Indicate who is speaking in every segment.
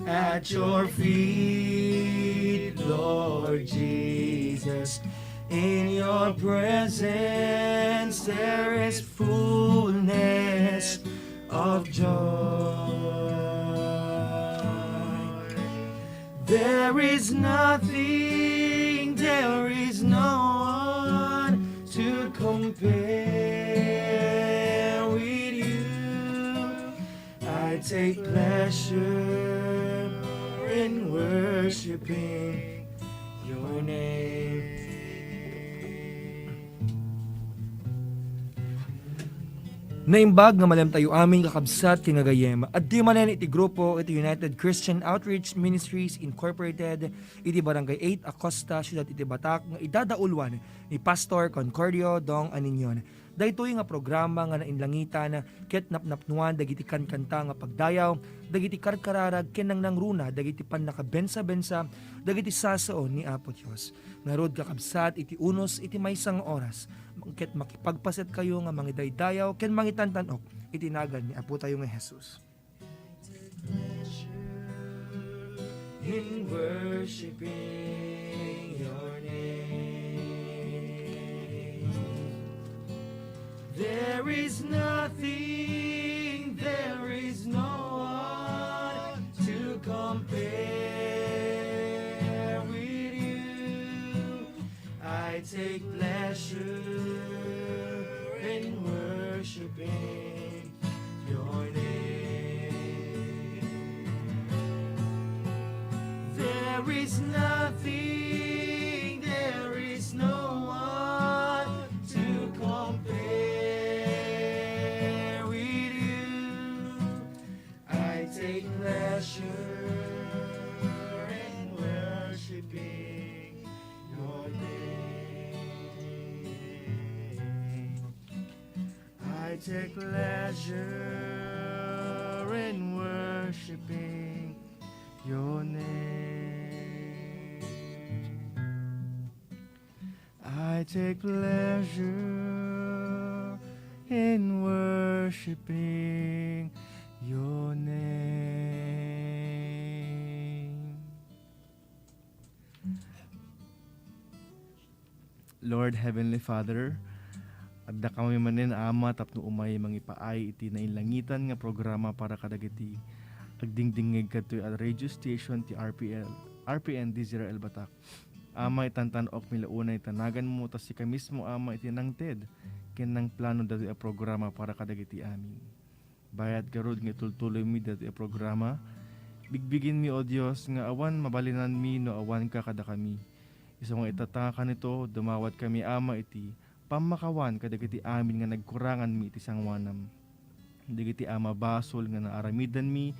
Speaker 1: at your feet, Lord Jesus. In your presence there is fullness of joy. There is nothing, there is no one to compare with you. I take pleasure in worshiping your name. Naimbag nga malam tayo aming kakabsat kinagayem at di manen iti grupo iti United Christian Outreach Ministries Incorporated iti Barangay 8 Acosta, Ciudad iti Batak nga idadaulwan ni Pastor Concordio Dong Aninyon. Daytoy nga programa nga nainlangitan ket napnapnuan dagiti kankanta nga pagdayaw, dagiti karkararag ken nang runa, dagiti pannakabensa-bensa, dagiti sasaon ni Apo Dios. Narod kakabsat iti unos iti maysang oras, ket makipagpaset kayo nga mangidaydayaw ken mangitantanok iti nagan ni Apo tayo nga Jesus. In worshiping your name, there is nothing, there is no one to compare with you. I take pleasure in worshiping your name. There is nothing, there is no one to compare with you. I take pleasure in worshiping your name. I take pleasure in worshiping your name. I take pleasure in worshiping your name.
Speaker 2: Lord Heavenly Father, adda kami manen ama tapno umay mangipaay iti nainlangitan nga programa para kadagiti agdingdingig kadtoy at radio station ti RPN D0L Batak. Ama itantan ok milaunay tanagan mo tas sika mismo ama iti nangted ken nang plano dati a programa para kadagiti amin. Bayad garud nga tultuloy mi dati a programa. Bigbigin mi o Dios nga awan mabalinan mi no awan ka kada kami. Isa nga itatanga ka nito, dumawat kami ama iti pamakawan kadagiti amin nga nagkurangan mi iti sangwanam. Dagiti ama basol nga naaramidan mi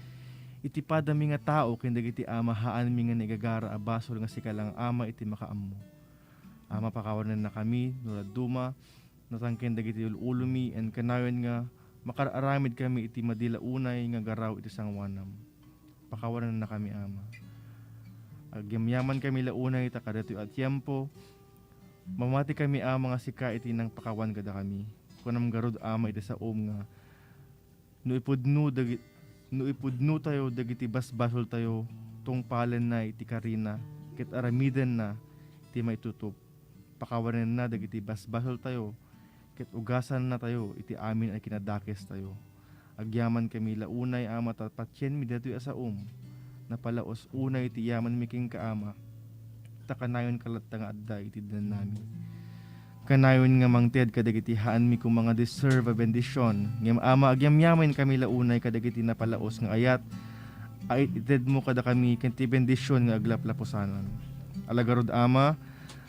Speaker 2: iti padami nga tao ken dagiti ama haan mi nga nagagara a basol nga sikalang ama iti makaammo. Ama pakawanan na kami no duma natangken dagiti ulo mi en kanayon nga makararamid kami iti madila unay nga garaw iti sangwanam. Pakawanan na kami ama. Agyamyaman kami launay ta kadatoy at tiempo. Mamati kami ama nga sika iti nang pakawan kada kami. Kunam garud ama iti sa nga no ipudno tayo dagiti basbasol tayo tungpalen na iti karina ket aramiden na iti maitutup. Pakawanan na dagiti basbasol tayo ket ugasan na tayo iti amin ay kinadakes tayo. Agyaman kami launay ama ta patyen mi datoy asaom. Napalaos unay iti yaman miking kaama. Takanayon kalat nga adda iti dan namin. Kanayon nga mangted kadagiti haan mi kung mga deserve a bendisyon. Ngem ama agyamyamen kami launay kadagiti napalaos nga ayat. Ay ited mo kada kami kenti bendisyon nga aglaplapusanan. Alagarod ama,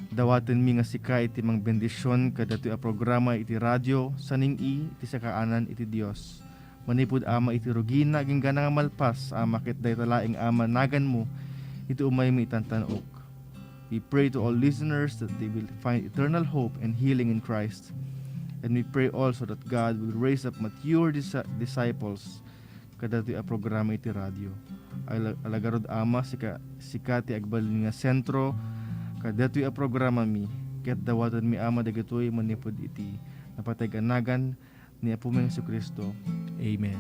Speaker 2: dawaten mi nga sika iti mang bendisyon kadatoy a programa iti radyo saning iti sakaanan iti Dios. Manipud ama iti rugina aging gana nga malpas ama ket daytalaing ama nagan mo iti umay mi itantanok. We pray to all listeners that they will find eternal hope and healing in Christ. And we pray also that God will raise up mature disciples kadati a programa iti radio. Alagarod ama sikati agbalin nga sentro kadati a programa mi ket dawaton mi ama dagitoy manipud iti napatay-anagan ni Apo mi Jesucristo. Amen.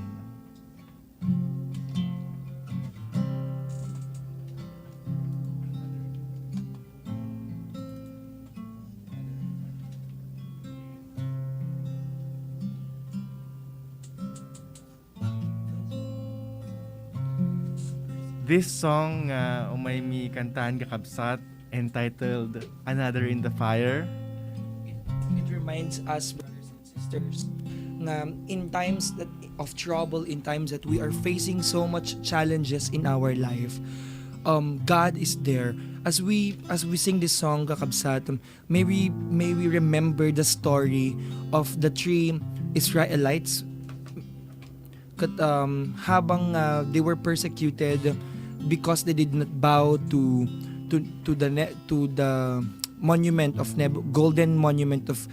Speaker 2: This song umay mi kantahan kakabsat entitled Another in the Fire.
Speaker 1: It reminds us, brothers and sisters, na in times that of trouble, in times that we are facing so much challenges in our life, God is there. As we sing this song, kakabsat, may we remember the story of the three Israelites. Habang they were persecuted because they did not bow to the monument of golden monument of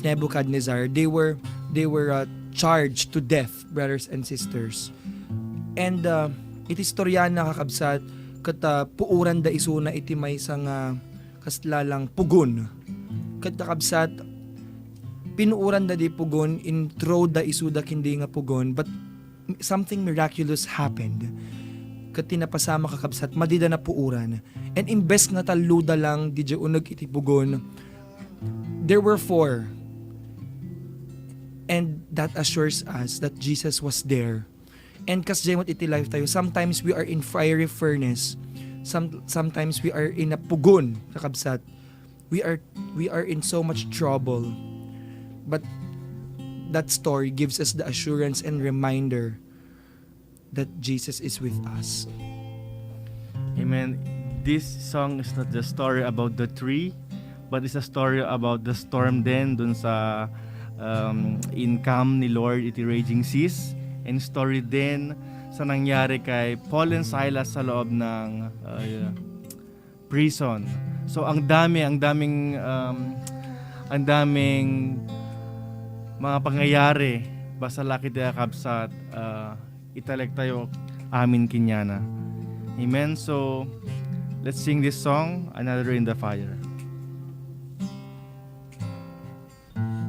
Speaker 1: Nebuchadnezzar, they were charged to death, brothers and sisters. And it is storya na kakabsat kat puuran da isuna iti may sang kaslalang pugon. Kat kakabsat pinuuran da di pugon, intro da isuda kindi nga pugon, but something miraculous happened. Kat tinapasama kakabsat madida na puuran. And imbes nga taluda lang di unag iti pugon, there were four. And that assures us that Jesus was there. And kas jemot iti life tayo, sometimes we are in fiery furnace. Sometimes we are in a pugon, kakabsat. We are in so much trouble. But that story gives us the assurance and reminder that Jesus is with us.
Speaker 2: Amen. This song is not the story about the tree, but it's a story about the storm din dun sa income ni Lord iti raging seas, and story din sa nangyari kay Paul and Silas sa loob ng prison. So ang daming mga pangyayari basta laki tayo kabsat italek tayo amin kinyana. Amen. So let's sing this song, Another in the Fire.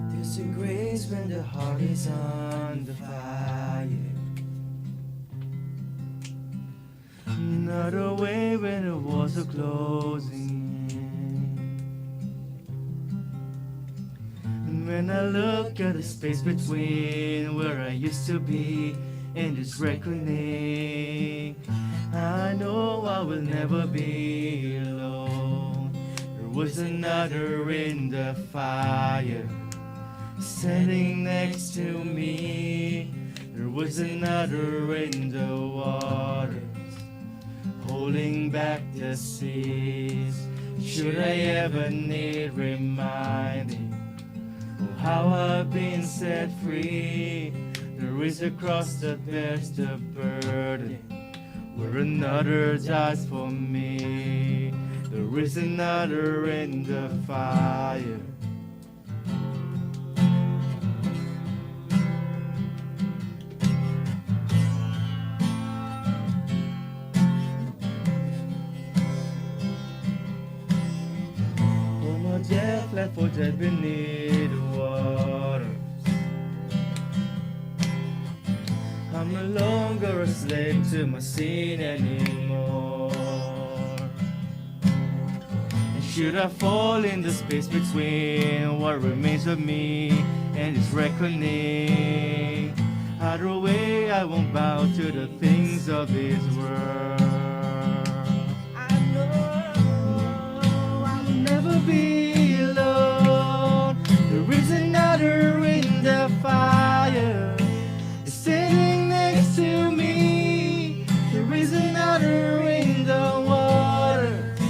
Speaker 3: There's a grace when the heart is on the fire. Another way when the walls are closing in. And when I look at the space between where I used to be and this reckoning, I know I will never be alone. There was another in the fire standing next to me. There was another in the waters holding back the seas. Should I ever need reminding of how I've been set free? There is a cross that bears the burden where another dies for me. There is another in the fire. Oh, my death left for dead beneath the waters. I'm no longer a slave to my sin anymore. And should I fall in the space between what remains of me and this reckoning, either way I won't bow to the things of this world. I know I will never be alone. There is another in the fire sitting next to me. There is another in the waters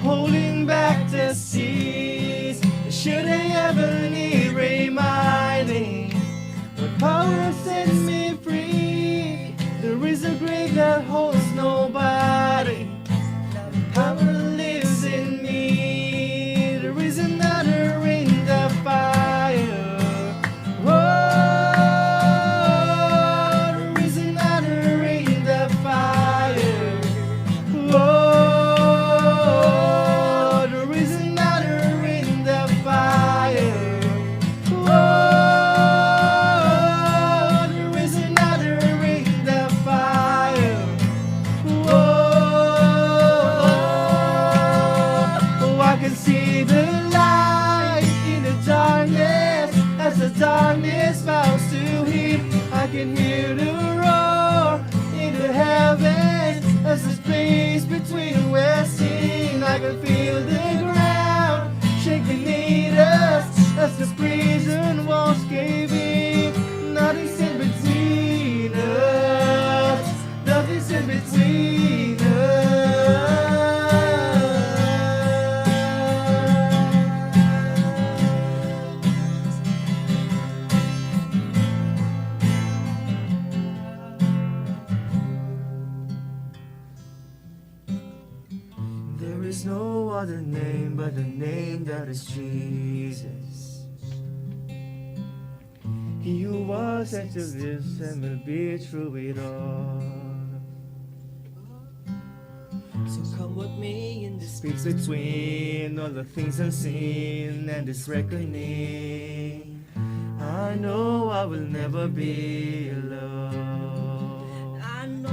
Speaker 3: holding back the seas. Should I ever need reminding what power sets me free? There is a grave that holds nobody. Now the power lives in me. There is another in the fire. Darkness vows to heed. I can hear the roar in the heavens as can feel the ground shake beneath us as the prison walls cave in. Nothing's in between us. Nothing's in between There is no other name but the name that is Jesus. He who was and still lives and will be through it all. So come with me in this space between all the things unseen and this reckoning. I know I will never be alone. I know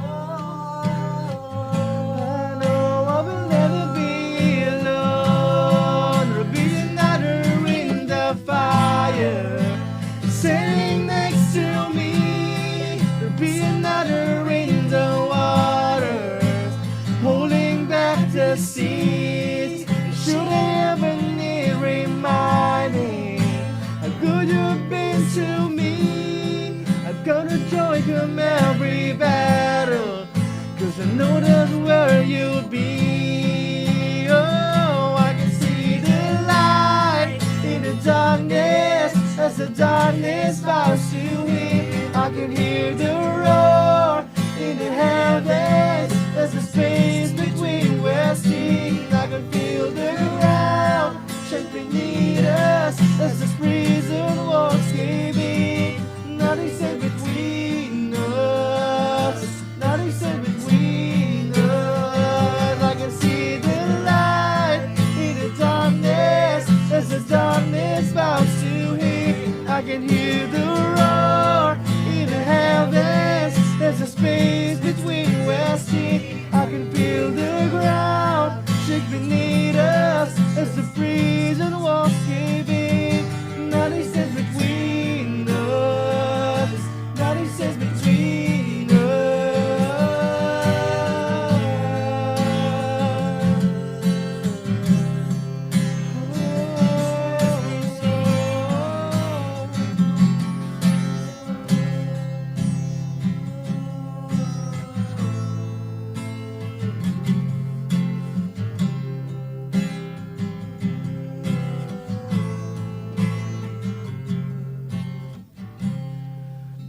Speaker 3: I will never be alone. There'll be another in the fire sitting next to me. There'll be another in the waters holding back the seas. Should I ever need reminding how good you've been to me? I've got a joy come every battle, 'cause I know that's where you'll be. Oh, I can see the light in the darkness as the darkness bows to him. I can hear the roar in the heavens as the space between we're seen. I can feel the ground shake beneath us as the prison walls cave in. Nothing's in between us. Nothing's in between us. I can see the light in the darkness as the darkness bows to him. I can hear the roar in the heavens as the space between we're seen. I can feel the ground shake beneath us as the prison walls cave in. Nothing's in between us. Nothing's in between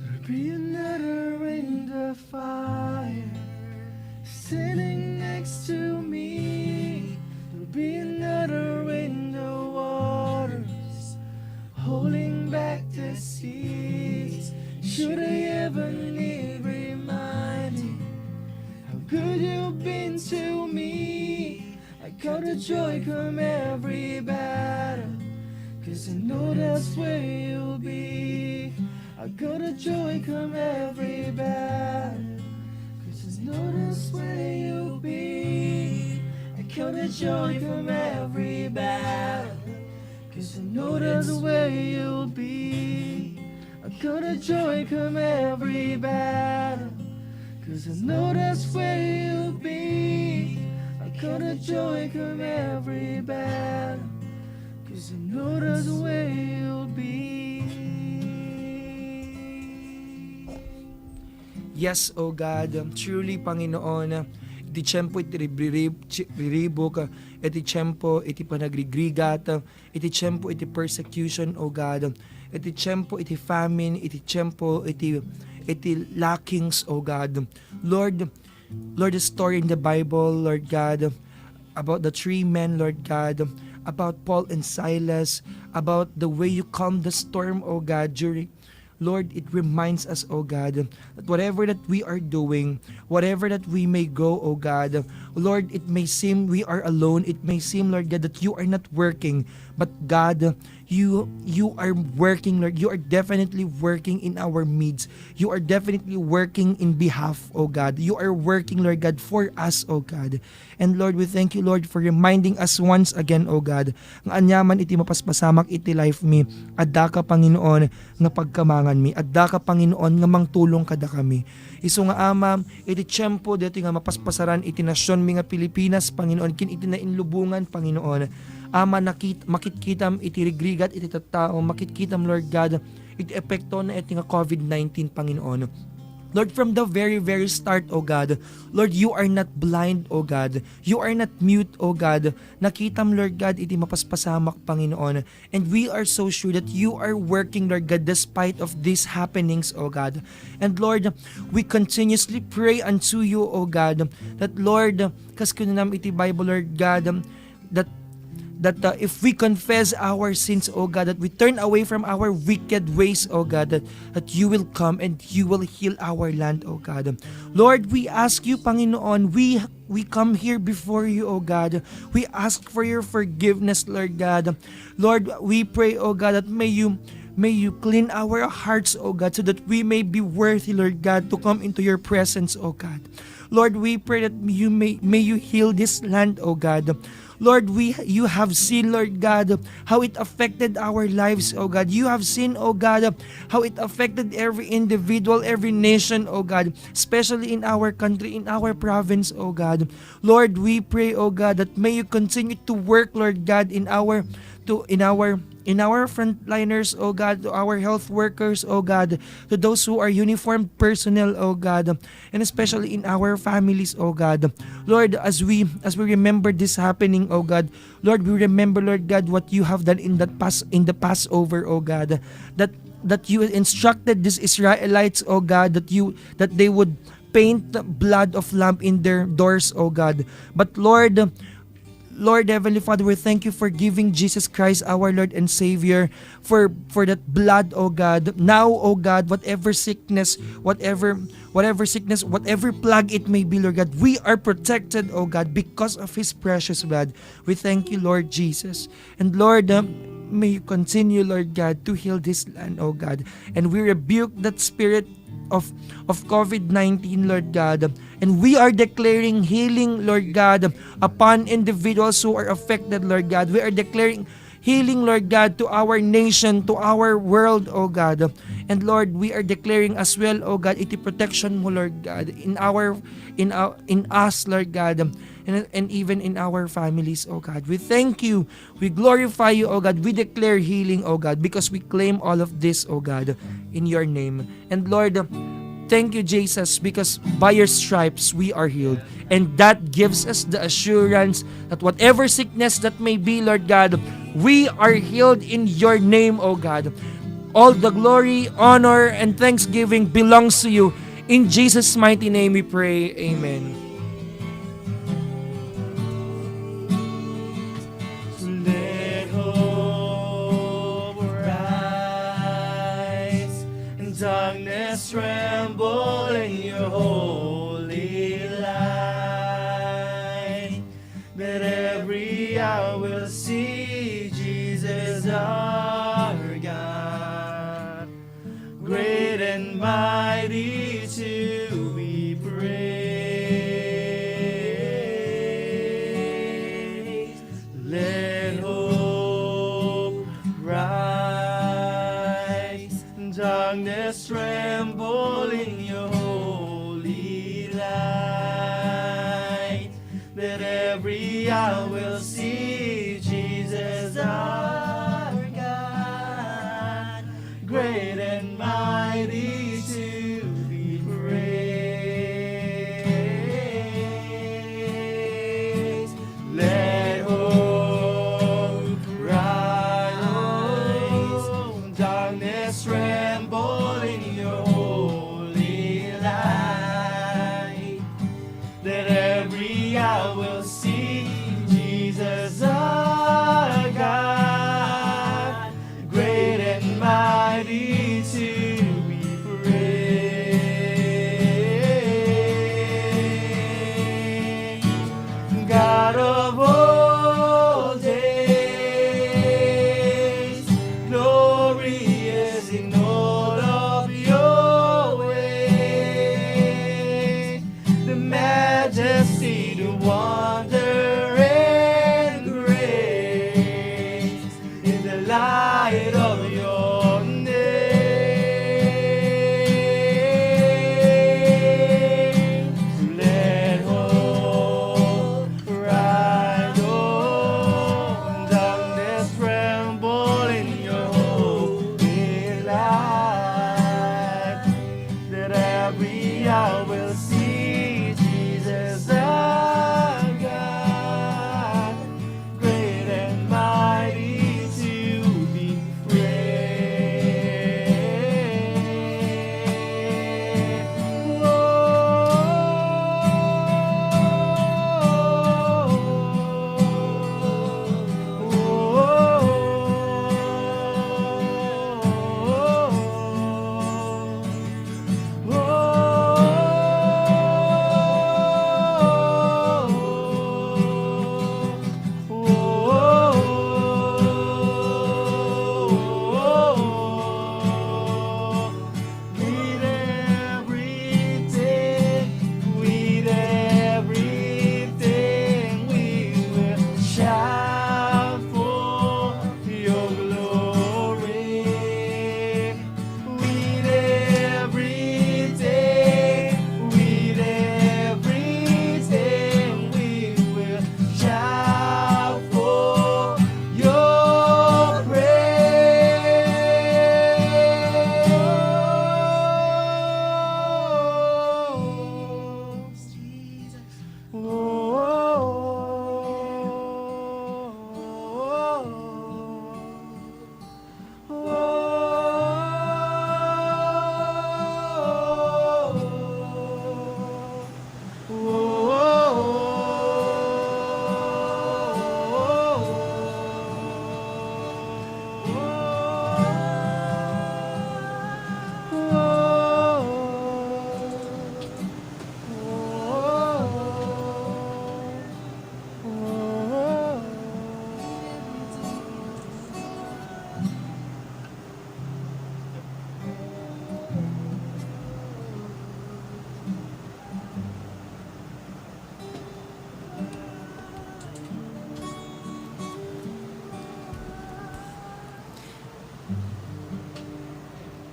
Speaker 3: There'll be another in the fire sitting next to me. There'll be another in the waters holding back the seas. Should I ever need reminding how good you've been to me? I got a joy come every battle, 'cause I know that's where you'll be. I got a joy come every battle, 'cause I know that's where you'll be. I got a joy come every battle, 'cause I know that's where you'll be. I got a joy come every battle, 'cause I know that's where you'll be. I got a joy come every battle, 'cause I know that's where you'll be.
Speaker 1: Yes, O God, truly, Panginoon, iti tiyempo iti riribok, iti tiyempo iti panagrigrigat, iti tiyempo iti persecution, O God, iti tiyempo iti famine, iti tiyempo iti lackings, O God. Lord, the story in the Bible, Lord God, about the three men, Lord God, about Paul and Silas, about the way you calm the storm, O God, Lord, it reminds us, O God, that whatever that we are doing, whatever that we may go, O God, Lord, it may seem we are alone. It may seem, Lord God, that you are not working. But God, you are working, Lord. You are definitely working in our midst. You are definitely working in behalf, O God. You are working, Lord God, for us, O God. And Lord, we thank you, Lord, for reminding us once again, O God, nga anyaman iti mapaspasamak iti life mi, adda ka Panginoon nga pagkamangan mi, adda ka Panginoon nga mangtulong kada kami. Isu nga Ama, iti tiyempo dito nga mapaspasaran iti nasyon mi nga Pilipinas, Panginoon, kin iti nainlubungan, Panginoon. Ama, makitkitam iti rigrigat iti tattao, makitkitam, Lord God, iti epekto na iti nga COVID-19, Panginoon. Lord, from the very, very start, O God, Lord, you are not blind, O God. You are not mute, O God. Nakitam, Lord God, iti mapaspasamak, Panginoon. And we are so sure that you are working, Lord God, despite of these happenings, O God. And Lord, we continuously pray unto you, O God, that Lord, kas kunam iti Bible, Lord God, that if we confess our sins, O God, that we turn away from our wicked ways, O God, that you will come and you will heal our land, O God. Lord, we ask you, Panginoon, we come here before you, O God. We ask for your forgiveness, Lord God. Lord, we pray, O God, that may you clean our hearts, O God, so that we may be worthy, Lord God, to come into your presence, O God. Lord, we pray that may you heal this land, O God. Lord, you have seen, Lord God, how it affected our lives, O God. You have seen, O God, how it affected every individual, every nation, O God, especially in our country, in our province, O God. Lord, we pray, O God, that may you continue to work, Lord God, in our frontliners, O God, to our health workers, O God, to those who are uniformed personnel, O God, and especially in our families, O God. Lord, as we remember this happening, O God, Lord, we remember, Lord God, what you have done in the Passover, O God, that you instructed these Israelites, O God, that they would paint the blood of lamb in their doors, O God. But Lord, Heavenly Father, we thank you for giving Jesus Christ, our Lord and Savior, for that blood, O God. Now, O God, whatever sickness, whatever plague it may be, Lord God, we are protected, O God, because of His precious blood. We thank you, Lord Jesus. And Lord, may you continue, Lord God, to heal this land, O God. And we rebuke that spirit of COVID-19, Lord God. And we are declaring healing, Lord God, upon individuals who are affected, Lord God. We are declaring healing, Lord God, to our nation, to our world, O God. And Lord, we are declaring as well, O God, iti protection mo, Lord God, in us, Lord God, and even in our families, O God. We thank you. We glorify you, O God. We declare healing, O God, because we claim all of this, O God, in your name. And Lord, thank you, Jesus, because by your stripes we are healed. And that gives us the assurance that whatever sickness that may be, Lord God, we are healed in your name, O God. All the glory, honor, and thanksgiving belongs to you. In Jesus' mighty name we pray. Amen.
Speaker 3: Let hope rise and darkness tremble in your holy light. That every eye will see Jesus our God, great and mighty to be praised. Let hope rise, darkness tremble in your holy light. That every eye will see Jesus our God, great and mighty to be praised. Let hope rise, darkness tremble in your holy light. That every eye will see Jesus our God, great and mighty to be praised. God of all days, do wonder and grace in the light of your name. Let hope rise on, darkness tremble in your holy light. That every eye will see Jesus our God, great and mighty to be praised. With everything, we will shout for your glory. With everything, we will shout for your praise.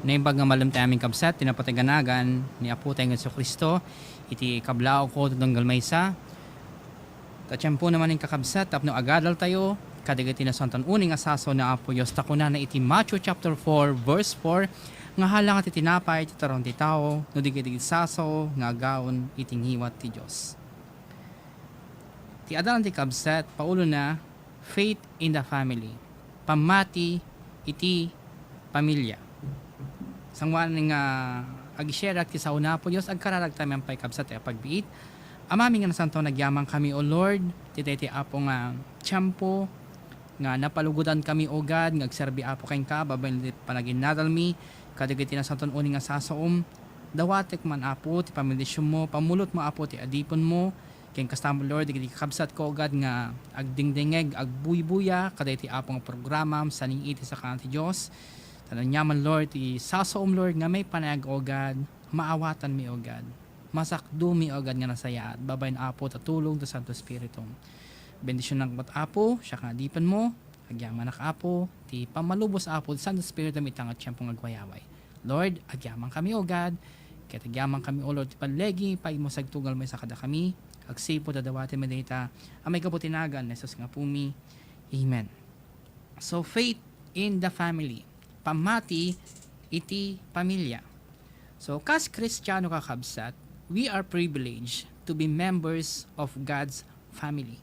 Speaker 4: Naimbag nga malam tayo aming kabsat, tinapataganagan ni Apo tayo nga Kristo, iti kablao ko tutong galmaysa. Tatyampo naman yung kakabsat, tapno agadal tayo, kadagati na santan uning asaso na Apo Diyos, takuna na iti Matthew chapter 4, verse 4, nga halang at itinapay, titaron ti tao, no digit saso, nga gaon, iting hiwat ti Diyos. Ti adalan ti kabsat, paulo na, faith in the family, pamati iti pamilya. Sangwan nga ag-share at kisauna po Diyos, agkararag tayo ang paikabsat at pagbiit. Amami nga nasanto nagyamang kami o Lord, tititi apo nga tiyampo, nga napalugudan kami o God, ngagserbi apo kayong ka, babalit panagin nadalmi, kadagiti nasanton uning nga sasoom, dawatek man apo, ti pamilisyon mo, pamulot mo apo, ti adipon mo, kayong kastamo Lord, digiti kabsat ko o God, nga agdingdingeg, agbuybuya, kadagiti apo nga programa, saning iti sa kanang ti Diyos, tanan nyaman Lord, isasoom Lord nga may panayag o God, maawatan mi o God, masakdo mi o God nga nasaya at babayin apo tatulong sa Santo Espiritu. Bendisyon ng kat apo, siya ka dipan mo, agyaman nak apo, ti pamalubos apo, Santo Espiritu mitangat siyang agwayaway. Lord, agyaman kami o God, kaya agyaman kami o Lord, ti panlegi, pag mo sagtugal may sakada kami, agsipo tadawati medita, amay kaputinagan, nesos nga pumi. Amen. So, faith in the family. Pamati iti pamilya. So, kas Kristiyano kakabsat, we are privileged to be members of God's family.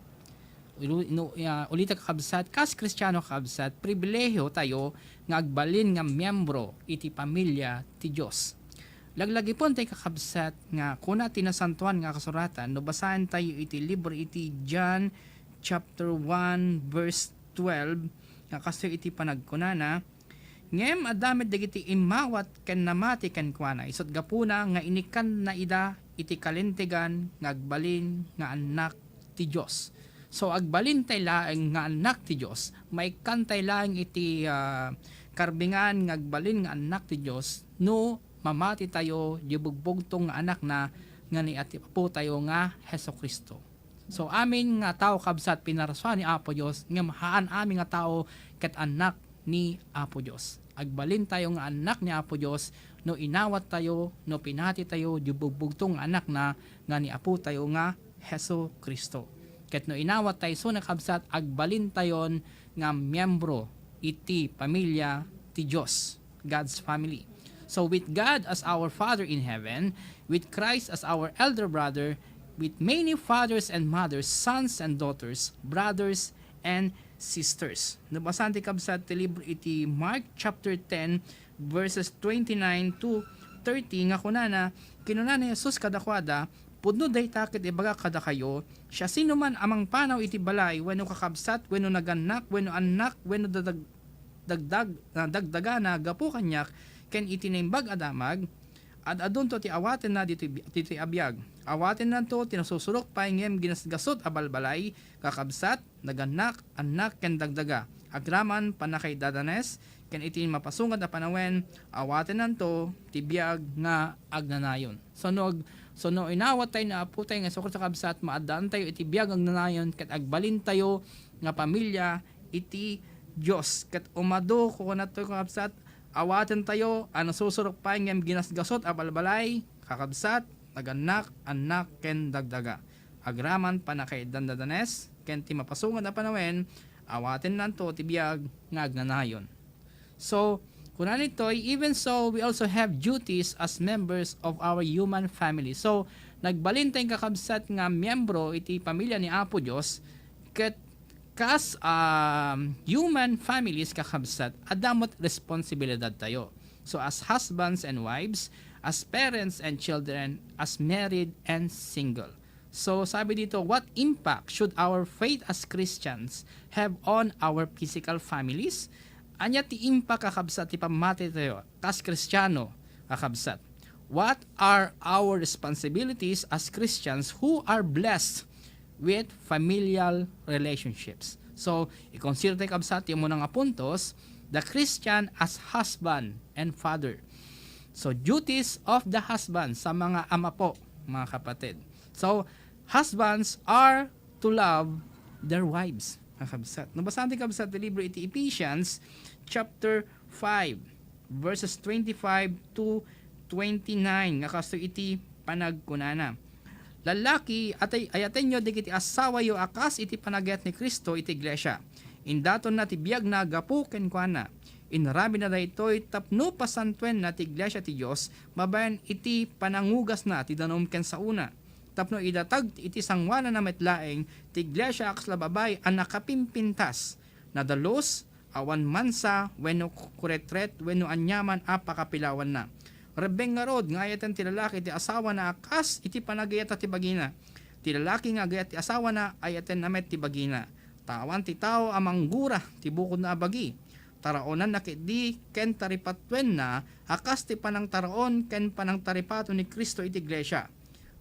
Speaker 4: Ulita kakabsat, kas Kristiyano kakabsat, pribilehiyo tayo nga agbalin nga miyembro iti pamilya ti Diyos. Laglagi po tayo kakabsat nga kuna tinasantuan nga kasuratan, no basahan tayo iti libro iti John chapter 1 verse 12, nga kaso iti panagkunana, ngem adamit dagiti imawat ken namati ken kuana isot gapuna nga inikan na ida iti kalintegan nga agbalin nga anak ti Dios. So agbalin tay laeng nga anak ti Dios, maikan tay laeng iti karbingan nga agbalin nga anak ti Dios no mamati tayo di bugbog tong nga anak na nga ni ati po tayo nga Hesukristo. So amin nga tao kabsat pinaraswa ni Apo Dios nga mahaan amin nga tao ket anak ni Apo Dios. Agbalin tayo nga anak ni Apo Dios no inawat tayo, no pinati tayo, jubugbugtong anak na nga ni Apo tayo nga Heso Kristo. Ket no inawat tayo so nakabsat agbalin tayon nga miyembro iti pamilya ti Dios, God's family. So with God as our Father in heaven, with Christ as our elder brother, with many fathers and mothers, sons and daughters, brothers and sisters. Nabasan ti kabsat ti libro iti Mark chapter 10 verses 29 to 30 nga kunana kinuna ni Jesus kadakwada pudno dayta ket ibaga kada kayo siya sino man amang panaw iti balay wenno kakabsat wenno naganak wenno anak wenno dagdagana gapu kanyak ken iti naimbag adamag at adunto ti awaten na dito abiyag. Awaten na to tinasusurok paingem ginasgasot abalbalay kakabsat naganak anak ken dagdaga. Agraman panakay dadanes ken iti mapasungad na panawen awaten na to ti biyag nga agnanayon. So no inawat tayo na apo tayo nga sukot sa kabsat maadaan tayo iti biyag agnanayon ket agbalin tayo nga pamilya iti Dios ket umado ko na to kakabsat awaten tayo, susurok pa ngem ginasgasot abalbalay, kakabsat, naganak, anak, ken dagdaga. Agraman panakay dandadanes, ken ti mapasungan na panawen, awaten nanto tibiyag nga agnanayon. So, kunan ito'y, even so, we also have duties as members of our human family. So, nagbalin tayong kakabsat nga miyembro iti pamilya ni Apo Dios, ket kas human families kakabsat adamot responsibilidad tayo. So as husbands and wives, as parents and children, as married and single. So sabi dito, what impact should our faith as Christians have on our physical families? Anya ti impact kakabsat ti pamati tayo kas Kristiyano kakabsat. What are our responsibilities as Christians who are blessed with familial relationships? So, i-consider tayo kabsat yung munang puntos, the Christian as husband and father. So, duties of the husband sa mga ama po, mga kapatid. So, husbands are to love their wives, mga kabsat. Nabasahan tayo kabsat sa libro iti Ephesians chapter 5 verses 25 to 29 nga kasto iti panagkunana. Lalaki ayaten nyo digiti asawa yo akas iti panagyat ni Kristo iti iglesia. Indaton na ti biag na gapu ken kuana. Inarabi na daytoy tapno pasantuen na ti iglesia ti Dios mabayan iti panangugas na ti danom ken sa una. Tapno idatag iti sangwana na metlaeng ti iglesia akas lababay ang nakapimpintas na dalos awan mansa wenno kuretret wenno anyaman apakapilawan na. Rebeng nga rod, nga ayatan ti lalaki ti asawa na akas iti panagayat ti bagina. Ti lalaki nga agayat ti asawa na ayaten namet ti bagina. Tawan ti tao amang gura ti bukod na abagi. Taraonan na di ken taripatwen na akas ti panang taraon ken panang taripato ni Kristo iti iglesia.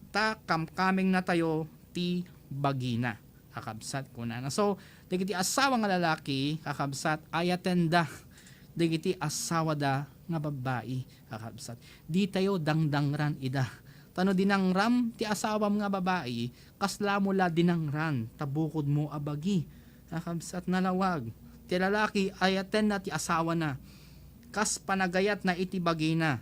Speaker 4: Ta kamkaming na tayo ti bagina. Kakabsat ko na. So, digiti asawa nga lalaki, kakabsat ayaten da. Digiti asawa da nga babae kakabsat. Di tayo dangdangran ida. Tano dinangram ti asawam nga babae, kasla mo la dinangran, tabukod mo abagi. Kakabsat nalawag. Ti lalaki ayaten na ti asawa na. Kas panagayat na iti bagi na.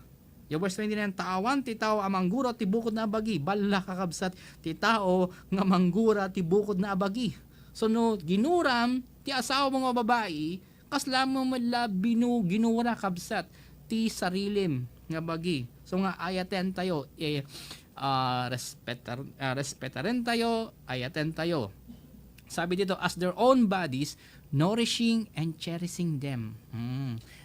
Speaker 4: Yung verse 29, tawan ti tao amanggura ti bukod na abagi. Bala kakabsat ti tao nga manggura ti bukod na abagi. So no, ginuram ti asawa mga babae, kasla mo mala ginura kabsat ti sarilim nga bagi. So nga ayaten tayo, respetaren tayo, ayaten tayo. Sabi dito, as their own bodies, nourishing and cherishing them.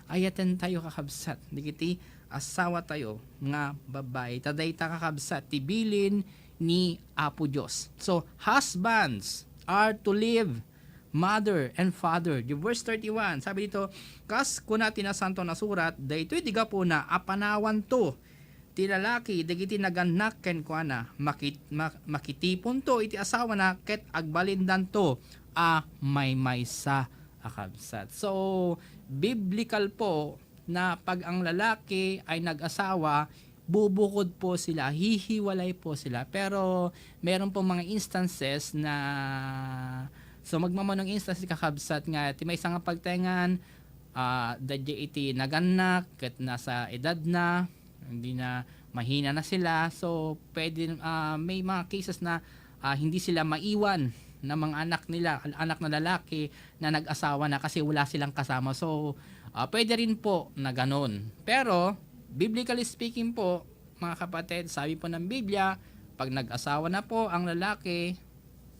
Speaker 4: Ayaten tayo kakabsat. Digiti asawa tayo nga babae. Taday ta kakabsat, tibilin ni Apo Diyos. So, husbands are to live mother and father. The verse 31, sabi dito, kas kuna tinasanto na surat, daytoy diga po na apanawan to, ti lalaki, dagiti naganak ken kuana, makitipon to, iti asawa na, ket agbalindan to, may sa akabsat. So, biblical po, na pag ang lalaki ay nag-asawa, bubukod po sila, hihiwalay po sila. Pero meron po mga instances na so magmamanong instances kakabsat nga ti may isang pagtengan dadya iti naganak ket nasa edad na hindi na mahina na sila. So pwede may mga cases na hindi sila maiwan ng mga anak na lalaki na nag-asawa na kasi wala silang kasama. So pwede rin po na ganun. Pero biblically speaking po, mga kapatid, sabi po ng Biblia, pag nag-asawa na po ang lalaki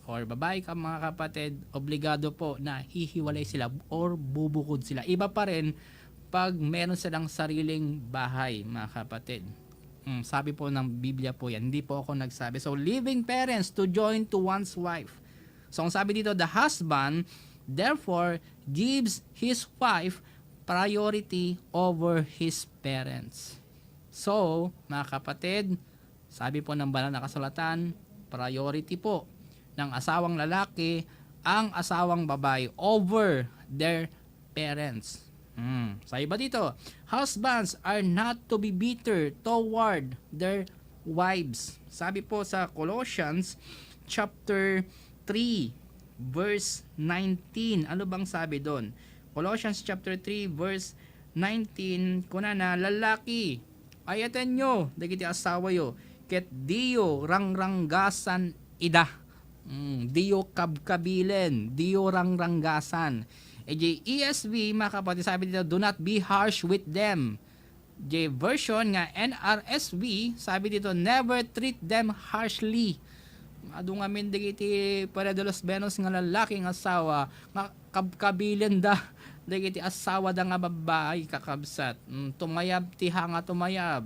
Speaker 4: or babae ka mga kapatid, obligado po na hihiwalay sila or bubukod sila. Iba pa rin pag meron silang sariling bahay, mga kapatid. Sabi po ng Biblia po yan, hindi po ako nagsabi. So, leaving parents to join to one's wife. So, ang sabi dito, the husband therefore gives his wife priority over his parents. So, mga kapatid, sabi po ng banal na kasulatan, priority po ng asawang lalaki ang asawang babae over their parents. Sabi ba dito, husbands are not to be bitter toward their wives. Sabi po sa Colossians chapter 3 verse 19. Ano bang sabi doon? Colossians chapter 3 verse 19, kunana lalaki ayaten nyo dagiti asawa yo ket diyo rangranggasan ida. Diyo kabkabilen, diyo rangranggasan. ESV, mga kapatid, sabi dito, do not be harsh with them. Version nga, NRSV, sabi dito, never treat them harshly. Ado nga min dagiti para de los benos nga lalaki nga asawa, nga kabkabilen da, dagiti asawa da nga babae kakabsat. Tumayab tiha nga tumayab.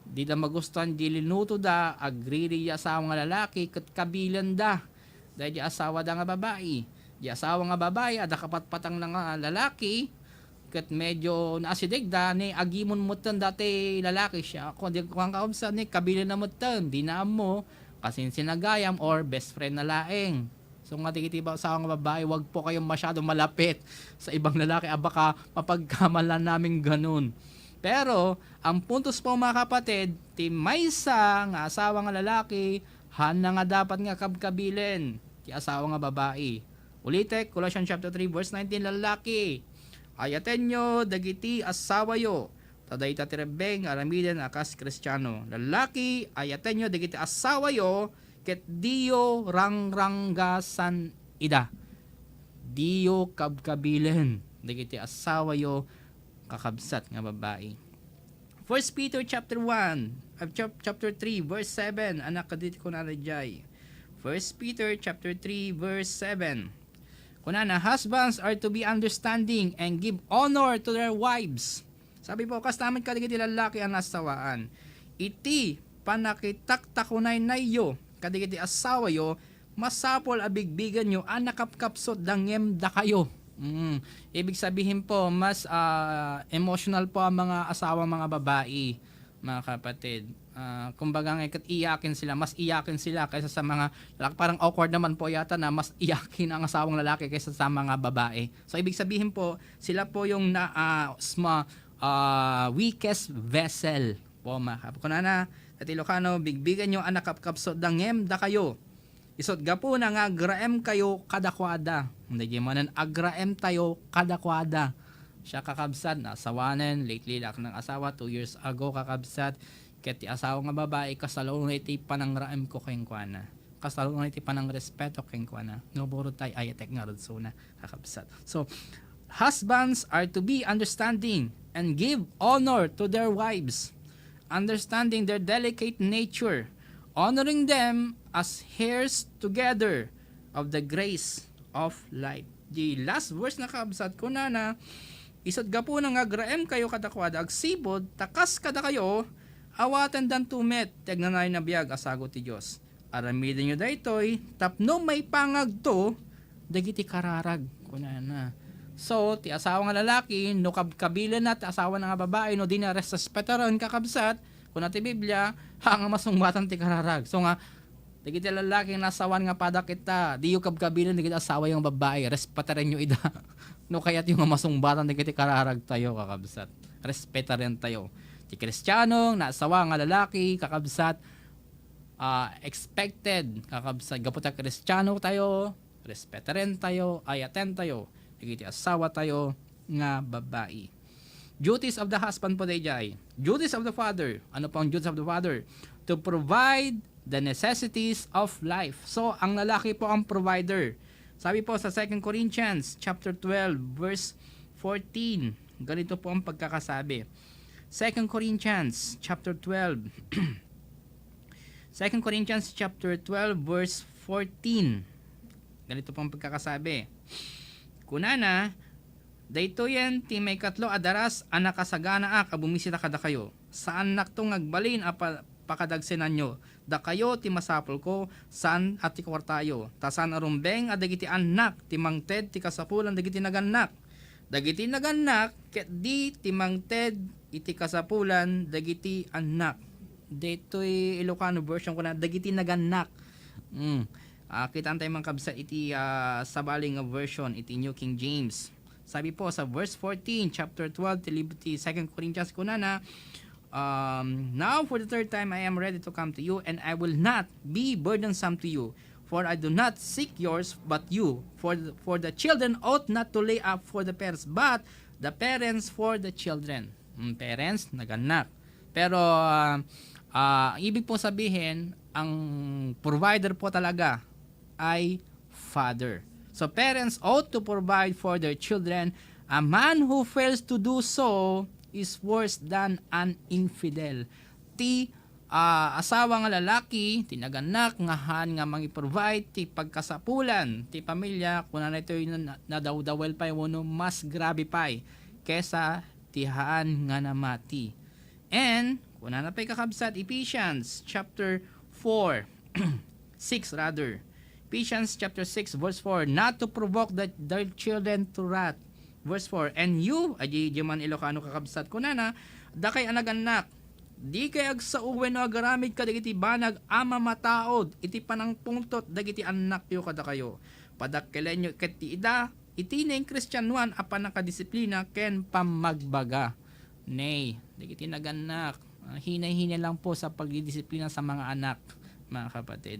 Speaker 4: Di da magustuhan di linuto da, agriri asawa nga lalaki, kat kabilen da. Dahil di asawa da nga babae. Di asawa nga babae, ada kapatpatang na nga lalaki, kat medyo naasidig da, ni agimon mo tan dati lalaki siya. Kung di kong kaubsa ni kabilan na mo tan, di na mo, kasi sinagayam or best friend na laeng. So nga tikitiba asawa nga babae, wag po kayong masyado malapit sa ibang lalaki, baka mapagkamalan namin ganun. Pero, ang puntos po mga kapatid, ti maysa nga asawa nga lalaki, hana nga dapat nga kabkabilin ti asawa nga babae. Ulitek, Colossians chapter 3 verse 19, lalaki, ayaten nyo dagiti asawa yo, taday tatirebeng aramiden akas kristyano. Lalaki, ayaten nyo dagiti asawa yo, ket diyo rangranggasan ida. Diyo kabkabilin dagiti asawa yo, kakabsat nga babae. 1 Peter chapter 1, chapter 3 verse 7, anak kadit ko na rajay. 1 Peter chapter 3 verse 7. Kunana, husbands are to be understanding and give honor to their wives. Sabi po, kastaman kadigiti lalaki ang nasawaan. Iti panakitaktakunay na iyo, kadigiti asawa yo, masapol abigbigan nyo, anakapkapsot dangem da kayo. Ibig sabihin po, mas emotional po ang mga asawa, mga babae, mga kapatid. Kumbaga iyakin sila, mas iyakin sila kaysa sa mga lalaki. Parang awkward naman po yata na mas iyakin ang asawang lalaki kaysa sa mga babae. So ibig sabihin po, sila po yung weakest vessel po, mga kapatid. Kunana, at Ilocano, bigbigan nyo anak kapkapsot dangem da kayo. Isot gapo na nga agraem kayo kadakwada. Hindi manan agraem tayo kadakwada. Siya kakabsat na asawanan, lately lak ng asawa 2 years ago kakabsat. Ket ti asawa nga babae kasalo na iti panangraem ko kayong kuana. Kasalo na iti panang respeto kayong kuana. Noboro tay ayatek nga rodsuna kakabsat. So husbands are to be understanding and give honor to their wives, understanding their delicate nature, honoring them as heirs together of the grace of life. The last verse na kabsat ko na isot gapo na nga graem kayo kadakwada agsibod takas kada kayo awatan dan tumet tegnanay na biyag asagot ti Dios. Aramidin nyo daytoy tapno may pangagto dagiti kararag kunana. So ti asawa nga lalaki no kabilan na ti asawa nga babae no di na respetaron kakabsat kun ti Biblia hanga masungwatan ti kararag. So nga dagiti lalaki nga asawan nga pada kita di yu kabkabilan dagiti asawa yung babae respetaran nyo ida. No kayat yung masumbatan dagiti kararag tayo kakabsat. Respetaran tayo. Ti Kristiyano na asawa nga lalaki kakabsat expected kakabsat gaputa Kristiyano tayo, respetaren tayo, ayaten tayo, dagiti asawa tayo nga babae. Duties of the husband po dayjay. Duties of the father. Ano po ang duties of the father? To provide the necessities of life. So, ang lalaki po ang provider. Sabi po sa 2 Corinthians chapter 12 verse 14. Ganito po ang pagkakasabi. 2 Corinthians chapter 12. 2 Corinthians chapter 12 verse 14. Ganito po ang pagkakasabi. Kunana, dayto yan ti may katlo adaras anak kasagana bumisita kada kayo. Saan nakto ngagbalin pakadagsenan nyo. Da kayo ti masapol ko saan at ti kwartayo. Tasan arumbeng adagiti anak ti mangted ti kasapulan dagiti naganak. Dagiti naganak ket di ti mangted iti kasapulan dagiti anak. Daytoy Ilocano version ko na dagiti naganak. Kitaan tayo mga kabsa iti sabaling version iti New King James. Sabi po sa verse 14, chapter 12, ti 2 Corinthians kunana, now for the third time I am ready to come to you, and I will not be burdensome to you, for I do not seek yours but you. For the children ought not to lay up for the parents, but the parents for the children. Parents, naganak. Pero ibig po sabihin, ang provider po talaga ay father. So parents ought to provide for their children. A man who fails to do so is worse than an infidel. Ti asawa nga lalaki, tinaganak nga han nga mangi-provide ti pagkasapulan ti pamilya kuna na ito nadawdawel pa wano mas grabe pa kesa ti haan nga namati. And kuna na pa'y kakabsat Ephesians chapter 4 6 rather. Ephesians chapter 6 verse 4, not to provoke their children to wrath. Verse 4, and you, di man Ilocano kakabsat ko na dakay anaganak, di kay agsauwen o agaramid ka dagiti banag ama mataod, iti panang pungtot dagiti anak yo kada kayo. Padakkelan nyo ket ti ida, iti na yung Kristyanuan apan nakadisiplina ken pamagbaga. Nay, dagiti naganak, hinay-hinay lang po sa pagdidisiplina sa mga anak, mga kapatid.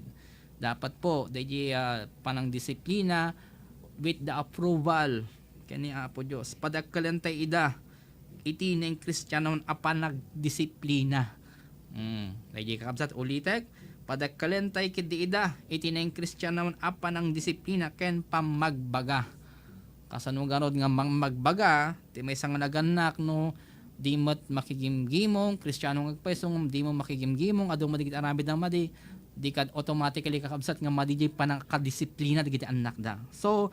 Speaker 4: Dapat po dahil panang disiplina with the approval kani Apo Diyos. Padagkalantay ida iti na yung Kristyanon apan nagdisiplina. Dahil kakabsat ulitek, padagkalantay kiti ida iti na yung Kristyanon apan ang disiplina ken pamagbaga. Kasanugarod nga magbaga, ti may isang naganak no di mo't makigimgimong, Kristyanong agpaisong di mo makigimgimong, ado madigit aramid na madi, di ka automatically kakabsat nga madijay pa ng kadisiplina digiti anak da. So,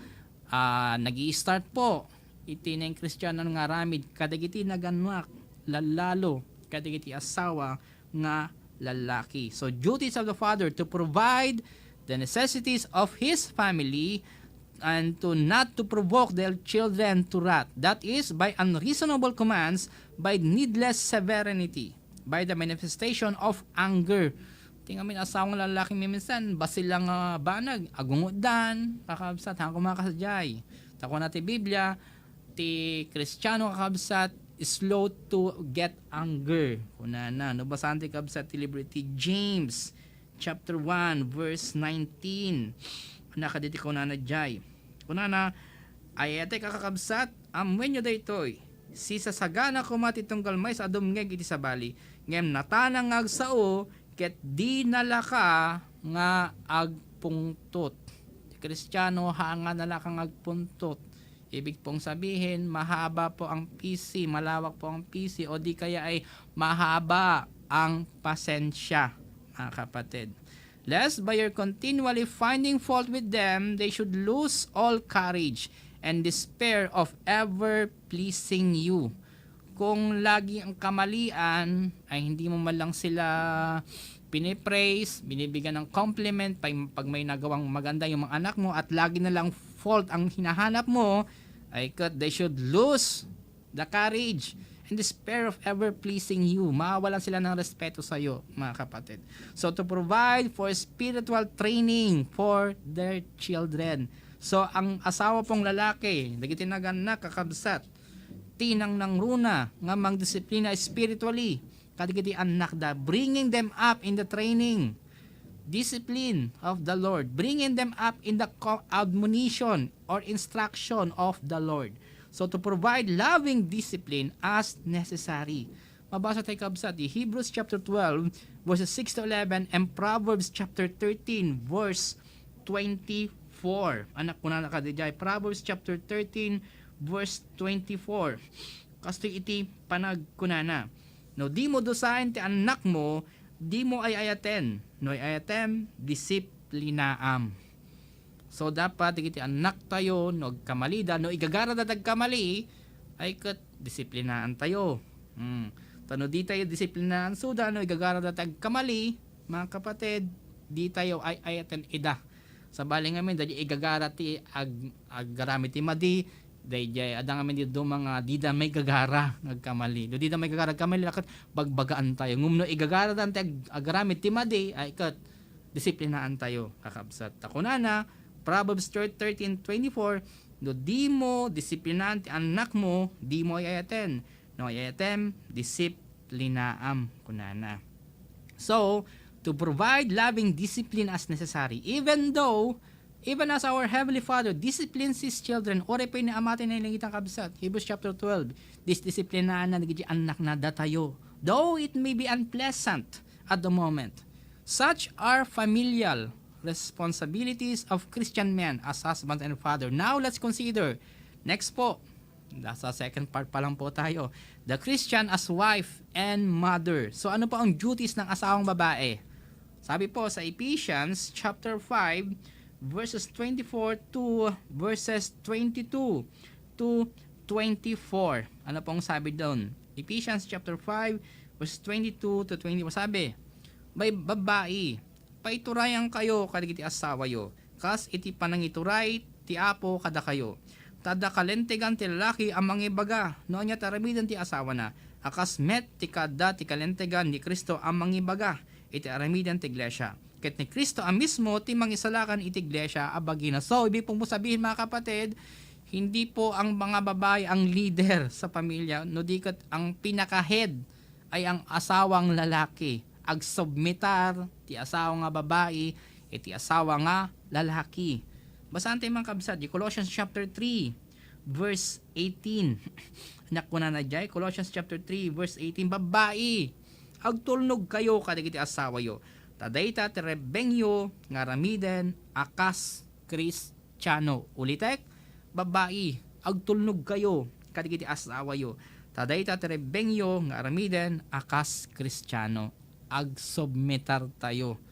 Speaker 4: nag-i-start po iti na yung Kristiyano nga ramid kadagiti naganak lalalo kadagiti asawa nga lalaki. So, duties of the father to provide the necessities of his family and to not to provoke their children to wrath. That is, by unreasonable commands, by needless severity, by the manifestation of anger. Tingnan asawang lalaki minsan basil lang banag agungudan kakabsat hangko makasadyay. Tako na ti Biblia ti Kristiyano kakabsat slow to get anger. Kunana no basahan ti kabsat ti libro ti James chapter 1 verse 19. Nakaditi kunana jay. Kunana ayate kakabsat amwen yo daytoy. Si sasagana kumatitunggal may sa adumngeg iti sabali. Ngem natanang agsao ket di nalaka nga agpungtot. Kristiyano hanga nalaka nga agpuntot. Ibig pong sabihin, mahaba po ang PC, malawak po ang PC, o di kaya ay mahaba ang pasensya, mga kapatid. Lest by your continually finding fault with them, they should lose all courage and despair of ever pleasing you. Kung lagi ang kamalian ay hindi mo man lang sila pinipraise, binibigyan ng compliment pag may nagawang maganda yung mga anak mo at lagi na lang fault ang hinahanap mo, ay they should lose the courage and despair of ever pleasing you. Mawalan sila ng respeto sa iyo, mga kapatid. So to provide for spiritual training for their children. So ang asawa pong lalaki, dagiti naganak kakabsat, tinang nang runa nga mang disiplina spiritually kadagiti anak da, bringing them up in the training discipline of the Lord, bringing them up in the admonition or instruction of the Lord. So to provide loving discipline as necessary. Mabasa tayo kabsat di Hebrews chapter 12 verses 6 to 11 and Proverbs chapter 13 verse 24. Anak ko na nakadijay. Proverbs chapter 13 verse 24. Kasto iti panagkunana. No, di mo dosahin ti anak mo, di mo ay ayaten. No ay ayatem, disiplinaam. So dapat iti anak tayo, no kamalida, no igagara datag kamali, ay kat disiplinaan tayo. Tano di tayo disiplinaan suda, no igagara datag kamali, mga kapatid, di tayo ay ayaten ida. Sa baling amin, dahil igagara ti aggarami ti madi, dahil adang amin dito mga dida may gagara nagkamali. Do dida may gagara kamali lakat bagbagaan tayo. Ngumno igagara dante agaramit ti madi ay kat disiplinaan tayo kakabsat. Takunana Proverbs 13:24 do di mo disiplinaan ti anak mo, di mo ayaten. No ayatem disiplinaam kunana. So to provide loving discipline as necessary, even as our Heavenly Father disciplines His children, ore pa ni amatin na ilang itang kabsat. Hebrews chapter 12, this disiplinaan na nagiging anak na datayo. Though it may be unpleasant at the moment. Such are familial responsibilities of Christian men as husband and father. Now let's consider, next po, nasa second part pa lang po tayo, the Christian as wife and mother. So ano pa ang duties ng asawang babae? Sabi po sa Ephesians chapter 5, verses 24 to verses 22 to 24. Ano pong sabi doon? Ephesians chapter 5 verses 22 to 24. Sabi, may babae, paiturayan kayo kadagiti asawa yo, kas iti panangituray ti apo kada kayo. Tada kalentegan ti lalaki ang mangibaga, no nya taramidan ti asawa na. Akas met ti kada ti kalentegan ni Kristo ang mangibaga, iti aramidan ti iglesia. Ket ni Kristo ang mismo ti mangisalakan iti iglesia abagina. So ibig pong sabihin mga kapatid, hindi po ang mga babae ang leader sa pamilya, no di ket ang pinaka-head ay ang asawang lalaki. Agsubmitar ti asawa nga babae iti asawa nga lalaki. Basahan tayo mga kabsat, di Colossians chapter 3 verse 18. Anak ko na nadjay, Colossians chapter 3 verse 18, babae, agtulnog kayo kadagiti asawa yo. Tadayta terebengyo nga ramiden akas Kristiyano. Ulitek, babae, agtulnog kayo kadagiti asawa yo. Tadayta terebengyo nga ramiden akas Kristiyano. Agsubmitar tayo.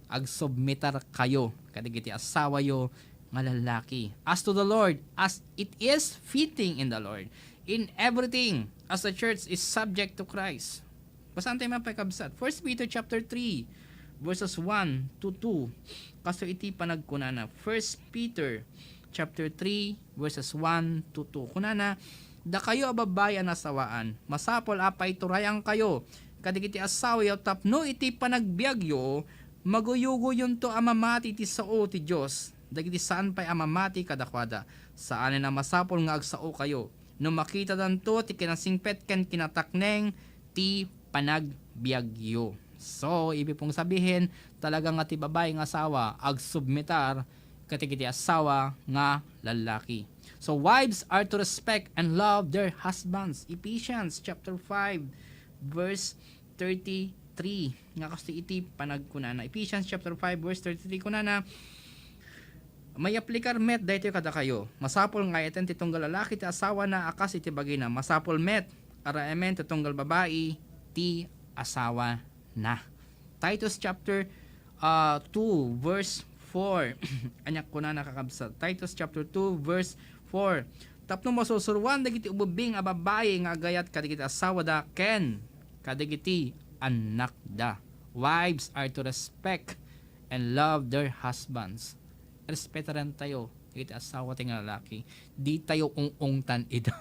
Speaker 4: Agsubmitar kayo kadagiti asawa yo nga lalaki. As to the Lord, as it is fitting in the Lord. In everything, as the church is subject to Christ. Basahan tayo mga pagkabsat. 1 Peter chapter 3 verses 1 to 2. Kaso iti panagkunana. 1 Peter chapter 3 verses 1 to 2. Kunana, da kayo ababayan asawaan, masapol apay turayang kayo, kadagiti asawa yo tapno iti panagbiagyo, maguyugo yun to amamati ti sao ti Diyos, dagiti saan pa'y amamati kadakwada, saan na masapol nga agsao kayo, no makita danto ti kinasingpet ken kinatakneng ti panagbiagyo. So, ibig pong sabihin, talagang ati babae ng asawa, agsubmitar, katigiti asawa nga lalaki. So, wives are to respect and love their husbands. Ephesians chapter 5, verse 33. Nga kasi iti panagkunana. Ephesians chapter 5, verse 33 kunana, may aplikar met dahito kada kayo. Masapol nga iten ti tunggal lalaki ti asawa na akas iti bagina. Masapol met, araemen ti tunggal babae ti asawa na. Titus chapter 2 verse 4. Anyak ko na nakakabsat. Titus chapter 2 verse 4. Tapno masusuruan dagiti ububing a babae nga gayat kadagiti asawa da ken kadagiti anak da. Wives are to respect and love their husbands. Respetaran tayo iti asawa ti nga lalaki. Di tayo ungtan ida.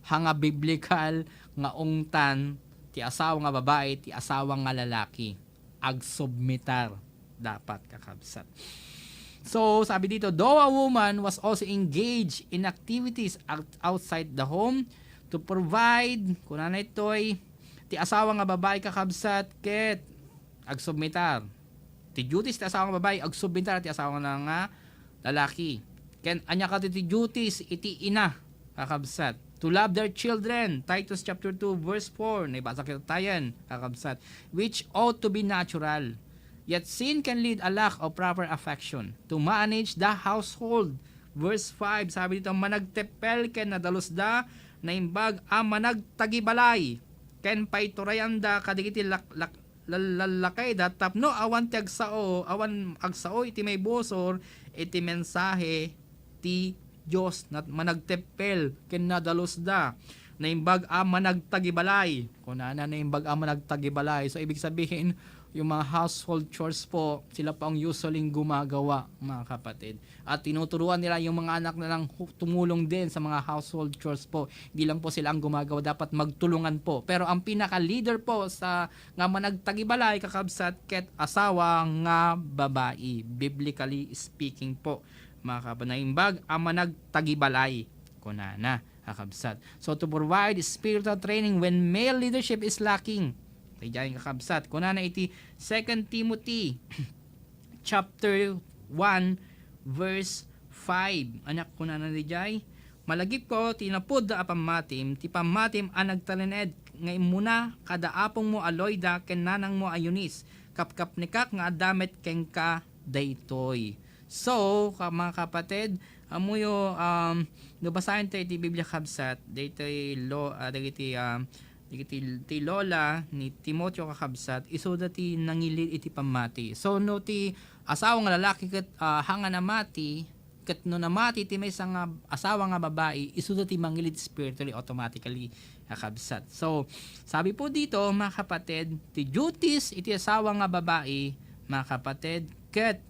Speaker 4: Hanga biblikal nga ungtan ti asawa nga babae, ti asawa nga lalaki. Agsubmitar dapat kakabsat. So, sabi dito, though a woman was also engaged in activities outside the home to provide kunana itoy ti asawa nga babae kakabsat ket agsubmitar. Ti duties ti asawa nga babae agsubmitar ti asawa nga lalaki. Ken anya ka ti duties iti ina kakabsat to love their children. Titus chapter 2 verse 4 naibasa kita tayan kakabsat, which ought to be natural. Yet sin can lead a lack of proper affection to manage the household. Verse 5 sabi dito, managtepel ken nadalusda na imbag managtagibalay ken paiturayanda kadigiti lalakay da tapno awan ti agsao iti may bosor iti mensahe ti Dios na managtepel ken nadalusda na imbag managtagibalay kunana na imbag managtagibalay. So ibig sabihin yung mga household chores po, sila pa ang usually gumagawa, mga kapatid. At tinuturuan nila yung mga anak na lang tumulong din sa mga household chores po. Hindi lang po sila ang gumagawa, dapat magtulungan po. Pero ang pinaka-leader po sa nga managtagibalay, kakabsat, ket asawa nga babae. Biblically speaking po, mga kapatid. Na imbag, ang managtagibalay. Kunana, kakabsat. So to provide spiritual training when male leadership is lacking. Diyan kakabsat. Kunana iti 2 Timothy chapter 1 verse 5. Anak kunana dijay. Malagip ko tinapod da apamatim, ti pamatim ang nagtalined nga imuna kada apong mo aloyda ken nanang mo ayunis. Kapkap nikak nga adamet ken ka daytoy. So, mga kapatid, amuyo nabasahin tayo iti Biblia kabsat, daytoy ti lola ni Timoteo kakabsat isuda ti nangilid iti pamati. So no ti asawa nga lalaki ket hanga namati ket no namati ti maysa nga asawa nga babae isuda ti mangilid spiritually automatically kakabsat. So sabi po dito mga kapatid, ti duties iti asawa nga babae mga kapatid ket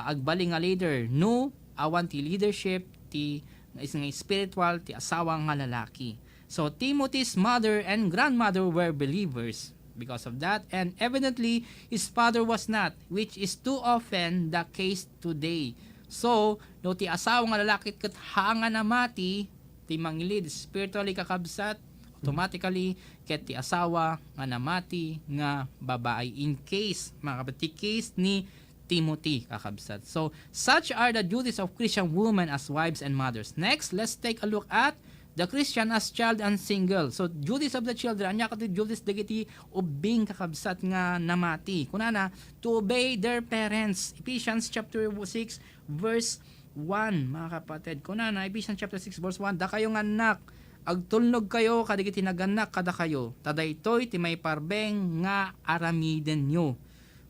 Speaker 4: agbaling nga leader no awan ti leadership ti is nga spiritual ti asawa nga lalaki. So Timothy's mother and grandmother were believers because of that, and evidently his father was not, which is too often the case today. So no ti asawa nga lalaki ket hanga namati ti mangilid spiritually kakabsat automatically ket ti asawa nga namati nga babae in case mga kapatid case ni Timothy kakabsat. So such are the duties of Christian women as wives and mothers. Next, let's take a look at the Christian as child and single. So duties of the children, anya kati duties dagiti ubing kakabsat nga namati. Kunana, to obey their parents. Ephesians chapter 6 verse 1, mga kapatid. Kunana, Ephesians chapter 6 verse 1, da kayo nga anak, agtulnog kayo kadigiti naganak kada kayo. Tadaytoy ti may parbeng nga aramiden nyo.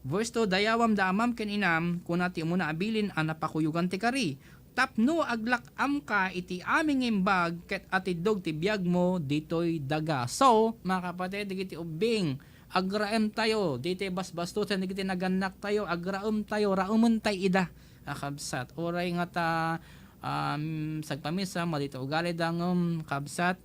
Speaker 4: Verse 2, dayawam da amam ken inam, kunati muna abilin ang napakuyugan ti kari. Tapno aglakam ka iti aming imbag ket atidog ti biag mo ditoy daga. So, mga kapatid, digiti ubing, agraem tayo, ditoy basbastutan, digiti naganak tayo, agraem tayo, raumon tay ida, akabsat. Oray nga ta, sagpamisa, malito ugali dangom, kabsat,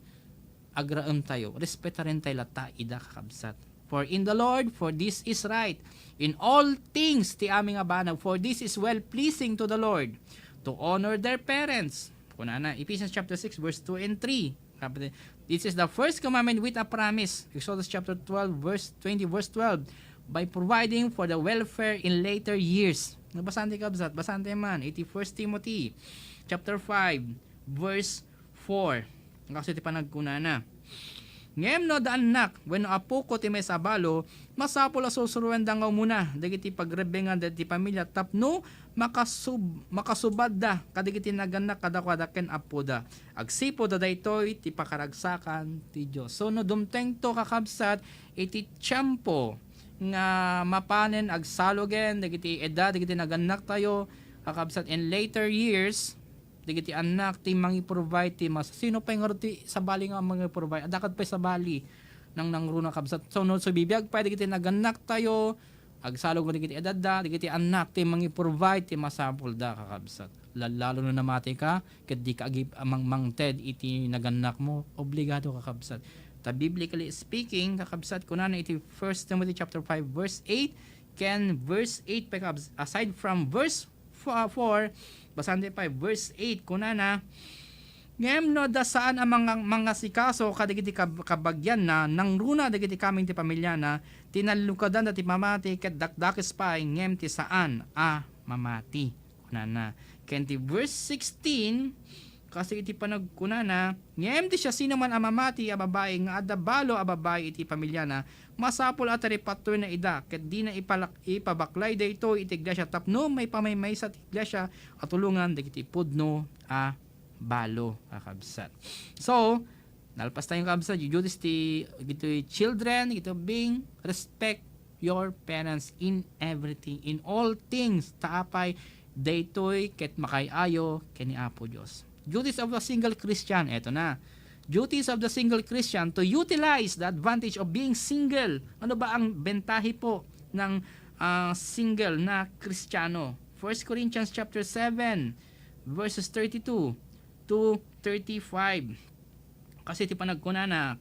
Speaker 4: agraem tayo. Respetarin tayo lata ida, kakabsat. For in the Lord, for this is right. In all things, ti aming abanag, for this is well-pleasing to the Lord. To honor their parents. Kunana, Ephesians chapter 6 verse 2 and 3. This is the first commandment with a promise. Exodus chapter 12 verse 20 verse 12. By providing for the welfare in later years. Nabasante kabsat, basante man. 1 Timothy chapter 5 verse 4. Kasi ti panagkunana. Ngem no daanak, when apo ko ti may sabalo, masapol a susuruan dangaw muna, dagiti pagrebengan dati pamilya, tapno makasubad da, kadigiti naganak kadakadaken apo da. Agsipo da daytoy ti pakaragsakan ti Dios. So no dumteng to kakabsat, iti tiyempo nga mapanen agsalogen, dagiti edad, dagiti naganak tayo, kakabsat in later years, digiti anak ti mangi-provide ti mas sino pa nga ti sa bali nga mangi-provide adakad pa sa bali nang nangruna kabsat so no so bibiyag pa digiti naganak tayo agsalog mo digiti edad da digiti anak ti mangi-provide ti masapul da kakabsat lalo na namati ka ket di ka agip amang mangted iti naganak mo obligado kakabsat ta biblically speaking kakabsat kunana iti 1 Timothy chapter 5 verse 8 can verse 8 pa aside from verse 4 basante pa verse 8 kunana Ngem no da saan ang mga sikaso kadagiti kabagyan na nang runa dagiti kaming ti pamilya na tinalukadan da ti mamati ket dakdakes pa ngem ti saan mamati. Kunana. Ken ti verse 16 kasi iti panagkunana ngem ti siya sino man ang mamati a babae nga adda balo a babae iti pamilya na masapol at patoy na ida ket di na ipabaklay dayto iti iglesia tapno may pamaymay sa iglesia at tulungan dagiti pudno balo kakabsat. So, nalpas tayong kabsat, you do this to children, ito being respect your parents in everything, in all things, taapay, daytoy, ket makayayo, kani Apo Diyos. Duties of the single Christian, eto na. Duties of the single Christian to utilize the advantage of being single. Ano ba ang bentahe po ng single na Kristiyano? 1 Corinthians chapter 7, verses 32 to 35. Kasi ti panagkunana,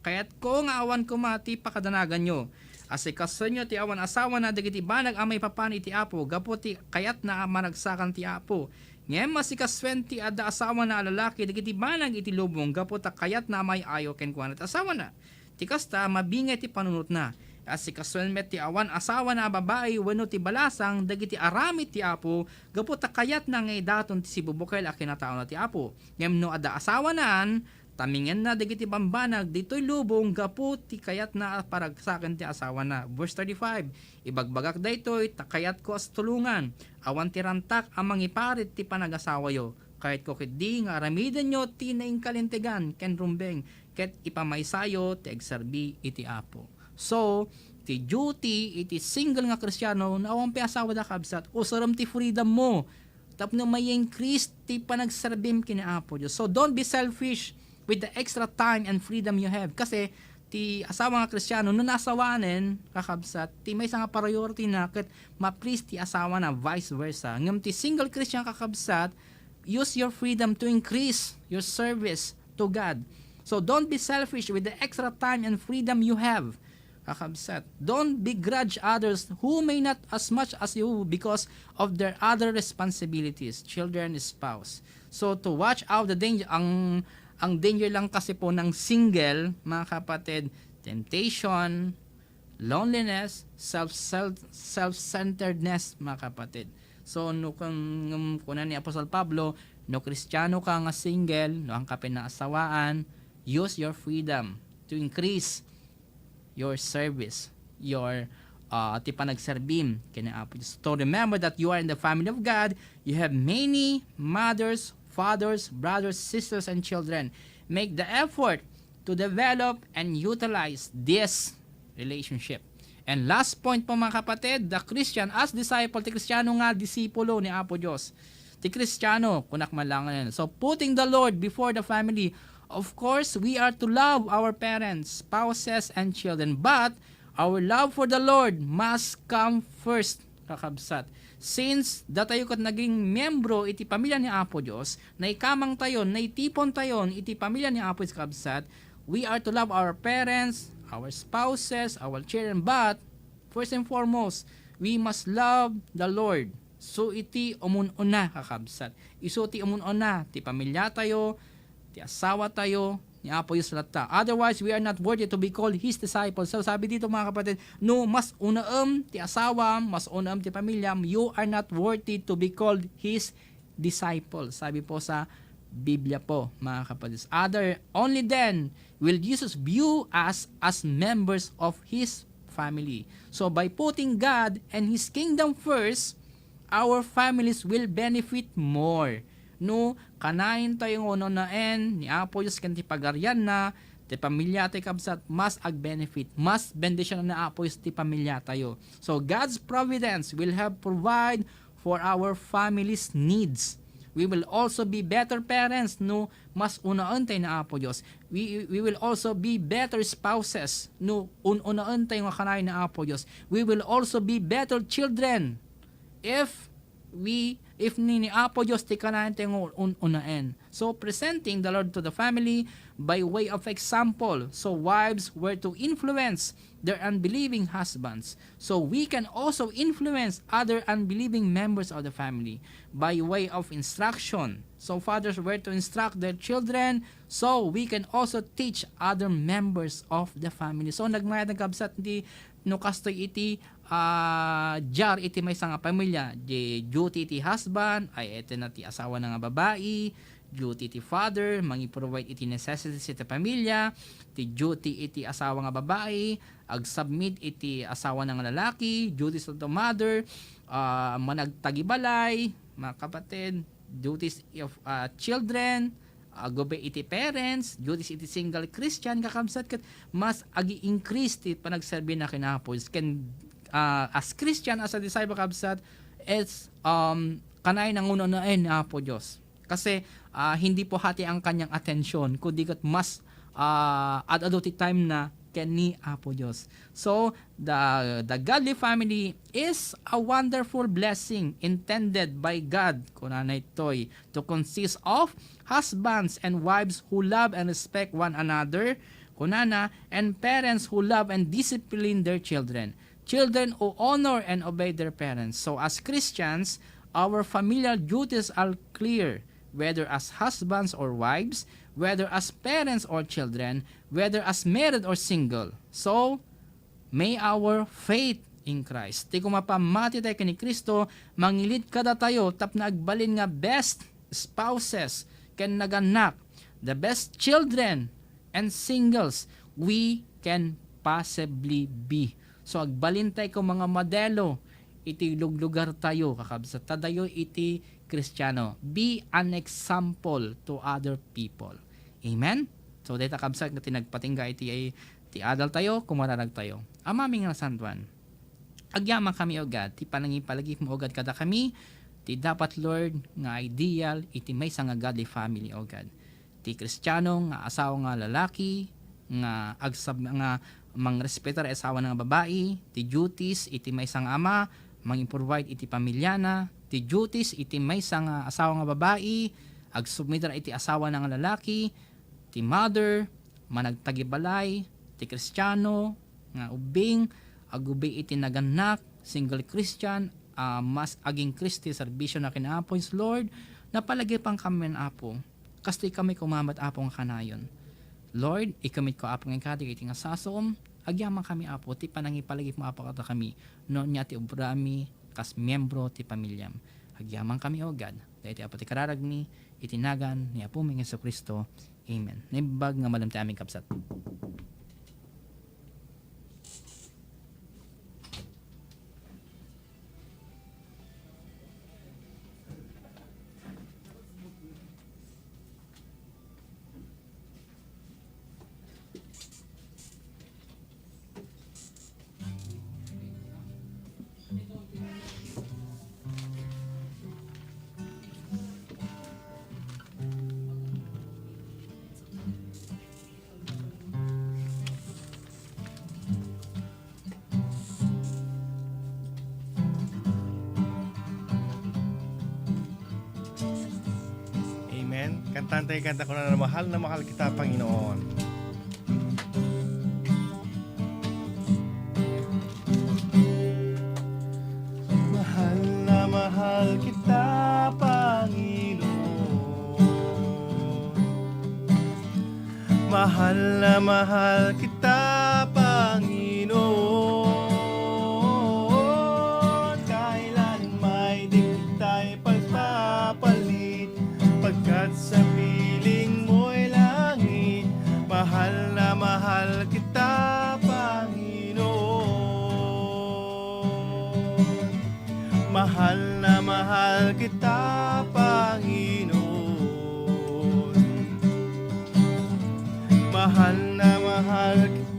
Speaker 4: kayat ko nga awan ko mati pakadanagan nyo. Asikaso nyo ti awan asawa na dagiti banag amay papani ti Apo, gapo ti kayat na managsakan ti Apo. Ngem masikaswen ti adda asawa na lalaki dagiti banag iti lubong, gapo ta kayat na amay ayo ken kuana ti asawa na. Ti kasta mabingay ti panunot na. Asikaswen met ti awan asawa na babae wenno ti balasang dagiti aramid ti Apo gapo ta kayat na ngay daton ti sibubukel a kinatao na ti Apo. Ngem no adda asawa naan tamingen na dagiti bambanag ditoy lubong gapo ti kayat na paragsaken ti asawa na. Verse 35. Ibagbagak daytoy ta kayat ko as tulungan awan ti rantak ang mangiparit ti panagasawa yo. Kahit ko kidi nga aramiden nyo ti naingkalintigan ken rumbeng ket ipamaysayo ti agserbi iti Apo. So, ti duty, iti single nga Kristiyano na awang piasawa da kabsat, usaram ti freedom mo. Tapno may increase ti panagserbim kina Apo Diyos. So, don't be selfish with the extra time and freedom you have. Kasi, ti asawa nga Kristiyano, no nasawanen, kakabsat, ti may nga priority na ket ma-please ti asawa na, vice versa. Ngam ti single Christian kakabsat, use your freedom to increase your service to God. So, don't be selfish with the extra time and freedom you have. Kakabsat. Don't begrudge others who may not as much as you because of their other responsibilities, children, spouse. So to watch out the danger, ang danger lang kasi po ng single, mga kapatid, temptation, loneliness, self-centeredness, mga kapatid. So no kung ni Apostol Pablo, no Kristiyano ka nga single, no ang kapin na asawaan, use your freedom to increase your service, your ti panagserbim kina Apo Diyos. So remember that you are in the family of God. You have many mothers, fathers, brothers, sisters, and children. Make the effort to develop and utilize this relationship. And last point po mga kapatid, the Christian as disciple, ti Kristiyano nga disipulo ni Apo Diyos. Ti Kristiyano, kunak malangan. So putting the Lord before the family. Of course, we are to love our parents, spouses, and children. But, our love for the Lord must come first, kakabsat. Since, datayo kat naging membro iti pamilya ni Apo Diyos, na ikamang tayon, na itipon tayon, iti pamilya ni Apo Diyos, kakabsat, we are to love our parents, our spouses, our children. But, first and foremost, we must love the Lord. So, iti umununa, kakabsat. Iso ti umununa, ti pamilya tayo, ti asawa tayo ni Apo Diyos lata. Otherwise, we are not worthy to be called His disciples. So sabi dito mga kapatid, no, mas unaam ti asawa, mas unaam ti pamilya, you are not worthy to be called His disciples. Sabi po sa Biblia po mga kapatid. Only then will Jesus view us as members of His family. So by putting God and His kingdom first, our families will benefit more. No, kanain tayong ono naen, ni Apo Diyos kanti pagaryan na, ti pamilya tayo kabsat, mas ag-benefit, mas bendisyon na Apo Diyos ti pamilya tayo. So, God's providence will help provide for our family's needs. We will also be better parents, no, mas unaan tayo na Apo Diyos. We will also be better spouses, no, unaan tayo nga kanain na Apo Diyos. We will also be better children, if if ni Apo Diyos ti kanayan tayo unaen. So presenting the Lord to the family by way of example. So wives were to influence their unbelieving husbands. So we can also influence other unbelieving members of the family by way of instruction. So fathers were to instruct their children, so we can also teach other members of the family. So nagmayad ng kabsat di no kastoy iti jar iti may nga pamilya, di duty iti husband ay iti na ti asawa na nga babae, duty iti father mangi-provide iti necessities iti pamilya, ti duty iti asawa nga babae ag-submit iti asawa nga lalaki, duties of the mother managtagibalay mga kapatid, duties of children, gobe iti parents, duties iti single Christian kakabsat ket mas agi-increase ti panagserbi na kinapos ken as Christian, as a disciple kabsat, it's kanay nangunain po Diyos. Kasi hindi po hati ang kanyang atensyon, kundi kat mas at ti time na kani Apo Diyos. So, the godly family is a wonderful blessing intended by God, kunana ito'y, to consist of husbands and wives who love and respect one another, kunana, and parents who love and discipline their children. Children who honor and obey their parents. So as Christians, our familial duties are clear, whether as husbands or wives, whether as parents or children, whether as married or single. So, may our faith in Christ. Ti kumapamati tayo kini Kristo, mangilid kada tayo, tap na agbalin nga best spouses, ken naganak, the best children, and singles, we can possibly be. So agbalin tayo ko mga modelo, iti luglugar tayo, kakabsat tadayo iti Kristiyano. Be an example to other people. Amen? So dahil kakabsat na tinagpatingga iti adal tayo, kumararag tayo. Amaming nga santuan, agyaman kami o God, ti panangipalagi mo o God kada kami, ti dapat Lord nga ideal, iti may nga godly family o God. Ti Kristiyano nga asawa nga lalaki, nga mangrespetar asawa ng babae, ti duties iti may sang ama, mangiprovide iti pamilyana, ti duties iti may sang asawa nga babae, agsubmitar iti asawa ng lalaki, ti mother, managtagibalay, ti Kristiyano, nga ubing, agubay iti naganak, single Christian, mas aging Kristi, serbisyo na kinaapos, Lord, napalagi pang kami ng apo, kasi kami kumamat apong kanayon. Lord, ikamit ko apong ikati iti nga sasom, agyaman kami apo, ti panangipalagi mo apo kata kami, no niya ti ubrami, kas miyembro ti pamilyam. Agyaman kami o God, dahil ti apo ti kararag ni, itinagan ni Apo ming Jesucristo. Amen. Naibag nga malam ti aming kapsat.
Speaker 2: Amen. Kantahan tayo, kanta ko na mahal kita, Panginoon. Mahal kita, Panginoon. Mahal kita, Panginoon. Kailan may di kita'y pagpapalit, pagkat sa piling mo'y langit. Mahal kita, Panginoon. Mahal kita, Panginoon. Mahal kita.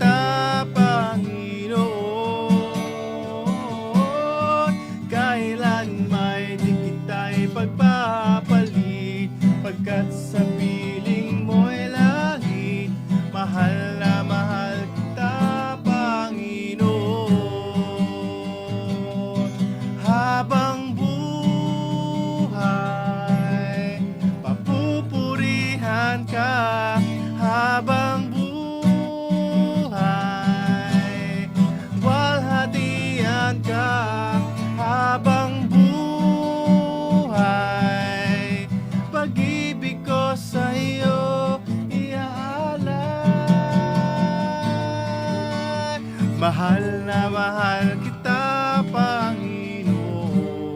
Speaker 3: Mahal na mahal kita, Panginoon.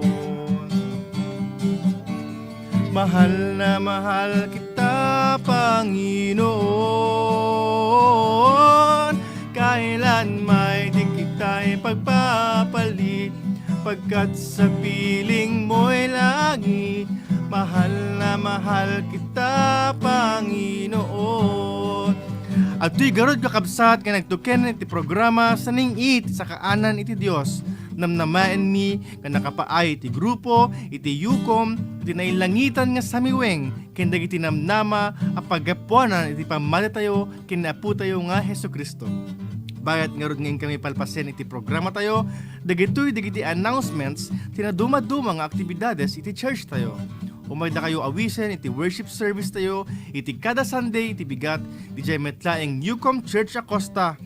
Speaker 3: Mahal na mahal kita, Panginoon. Kailan may di kita'y pagpapalit, pagkat sa piling mo'y langit. Mahal na mahal kita, Panginoon. At to'y garod kakabsat nga nagtuken iti programa sa ning-it sa kaanan iti Dios. Namnamaen mi nga nakapaay iti grupo, iti yukom, iti nailangitan nga samiweng, kindag iti namnama a paggapuanan iti pamali tayo, kinapu tayo nga Hesu Kristo. Bayat nga rod ngayon kami palpasen iti programa tayo, dagitoy dagiti announcements, tinaduma-duma nga aktibidades iti church tayo. Umayda kayo awisen iti worship service tayo, iti kada Sunday iti bigat, di jay metlaeng Newcom Church Acosta.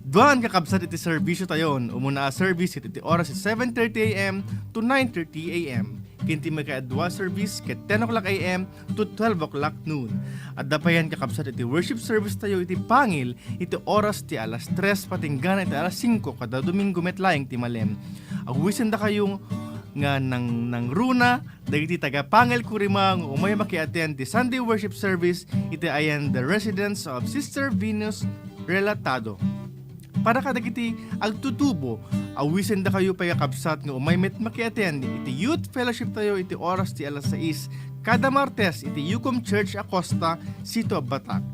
Speaker 3: Duan kakabsat iti servisyo tayon, umuna a service iti oras 7:30 a.m. to 9:30 a.m. Kinti may kaadwa service ket 10 o'clock a.m. to 12 o'clock noon. At dapayan kakabsat iti worship service tayo iti pangil, iti oras ti alas 3 patinggan iti alas 5 kada Domingo metlaeng ti malem. Agwisen da kayong nga nang runa, dagiti taga Pangil Kurima nga umay maki-attend ti Sunday worship service, iti ayan the residence of Sister Venus Relatado. Para kadagiti agtutubo, awisen da kayo payakabsat nga umay met maki-attend iti youth fellowship tayo iti oras ti alas 6 kada Martes iti Yukom Church Acosta, Sito Batak.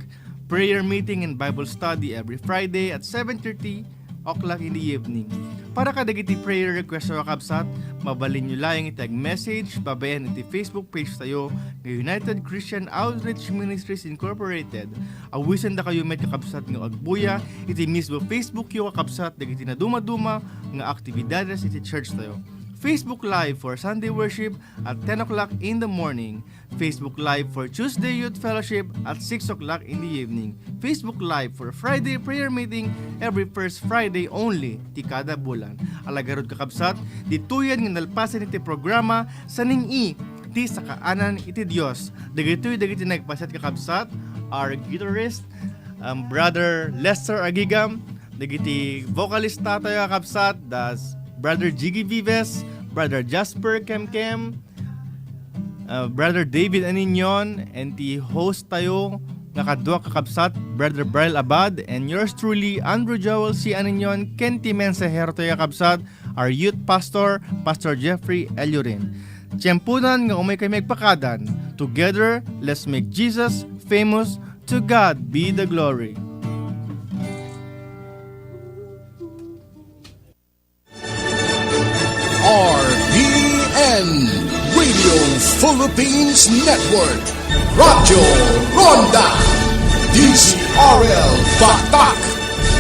Speaker 3: Prayer meeting and Bible study every Friday at 7:30 o'clock in the evening. Para kadagiti prayer request sa wakabsat, mabalin nyo lang itag message, babayan iti Facebook page tayo ng United Christian Outreach Ministries Incorporated. Awisan da kayo met kakabsat ng agbuya, iti mismo Facebook yung kakabsat, dagiti na duma-duma nga aktibidades iti church tayo. Facebook Live for Sunday worship at 10 o'clock in the morning. Facebook Live for Tuesday Youth Fellowship at 6 o'clock in the evening. Facebook Live for Friday prayer meeting every first Friday only, ti kada bulan. Alagarod kakabsat, dituyan nga nalpasan iti programa sa ning-i, ti sa kaanan iti Dios. Dagitoy dagiti nagpasat kakabsat, our guitarist, Brother Lester Agigam, dagiti vocalista tayo kakabsat, das Brother Jiggy Vives, Brother Jasper Kemkem, Brother David Aninyon, and the host tayo nga kadwa kakabsat, Brother Brian Abad, and yours truly, Andrew Joel C. Aninyon, Kenti Mensahero tayo kakabsat, our youth pastor, Pastor Jeffrey Eliorin. Tiyempunan nga umay kami magpakadan. Together, let's make Jesus famous. To God be the glory.
Speaker 5: RPN Radio Philippines Network, Radyo Ronda, DCRL Batak.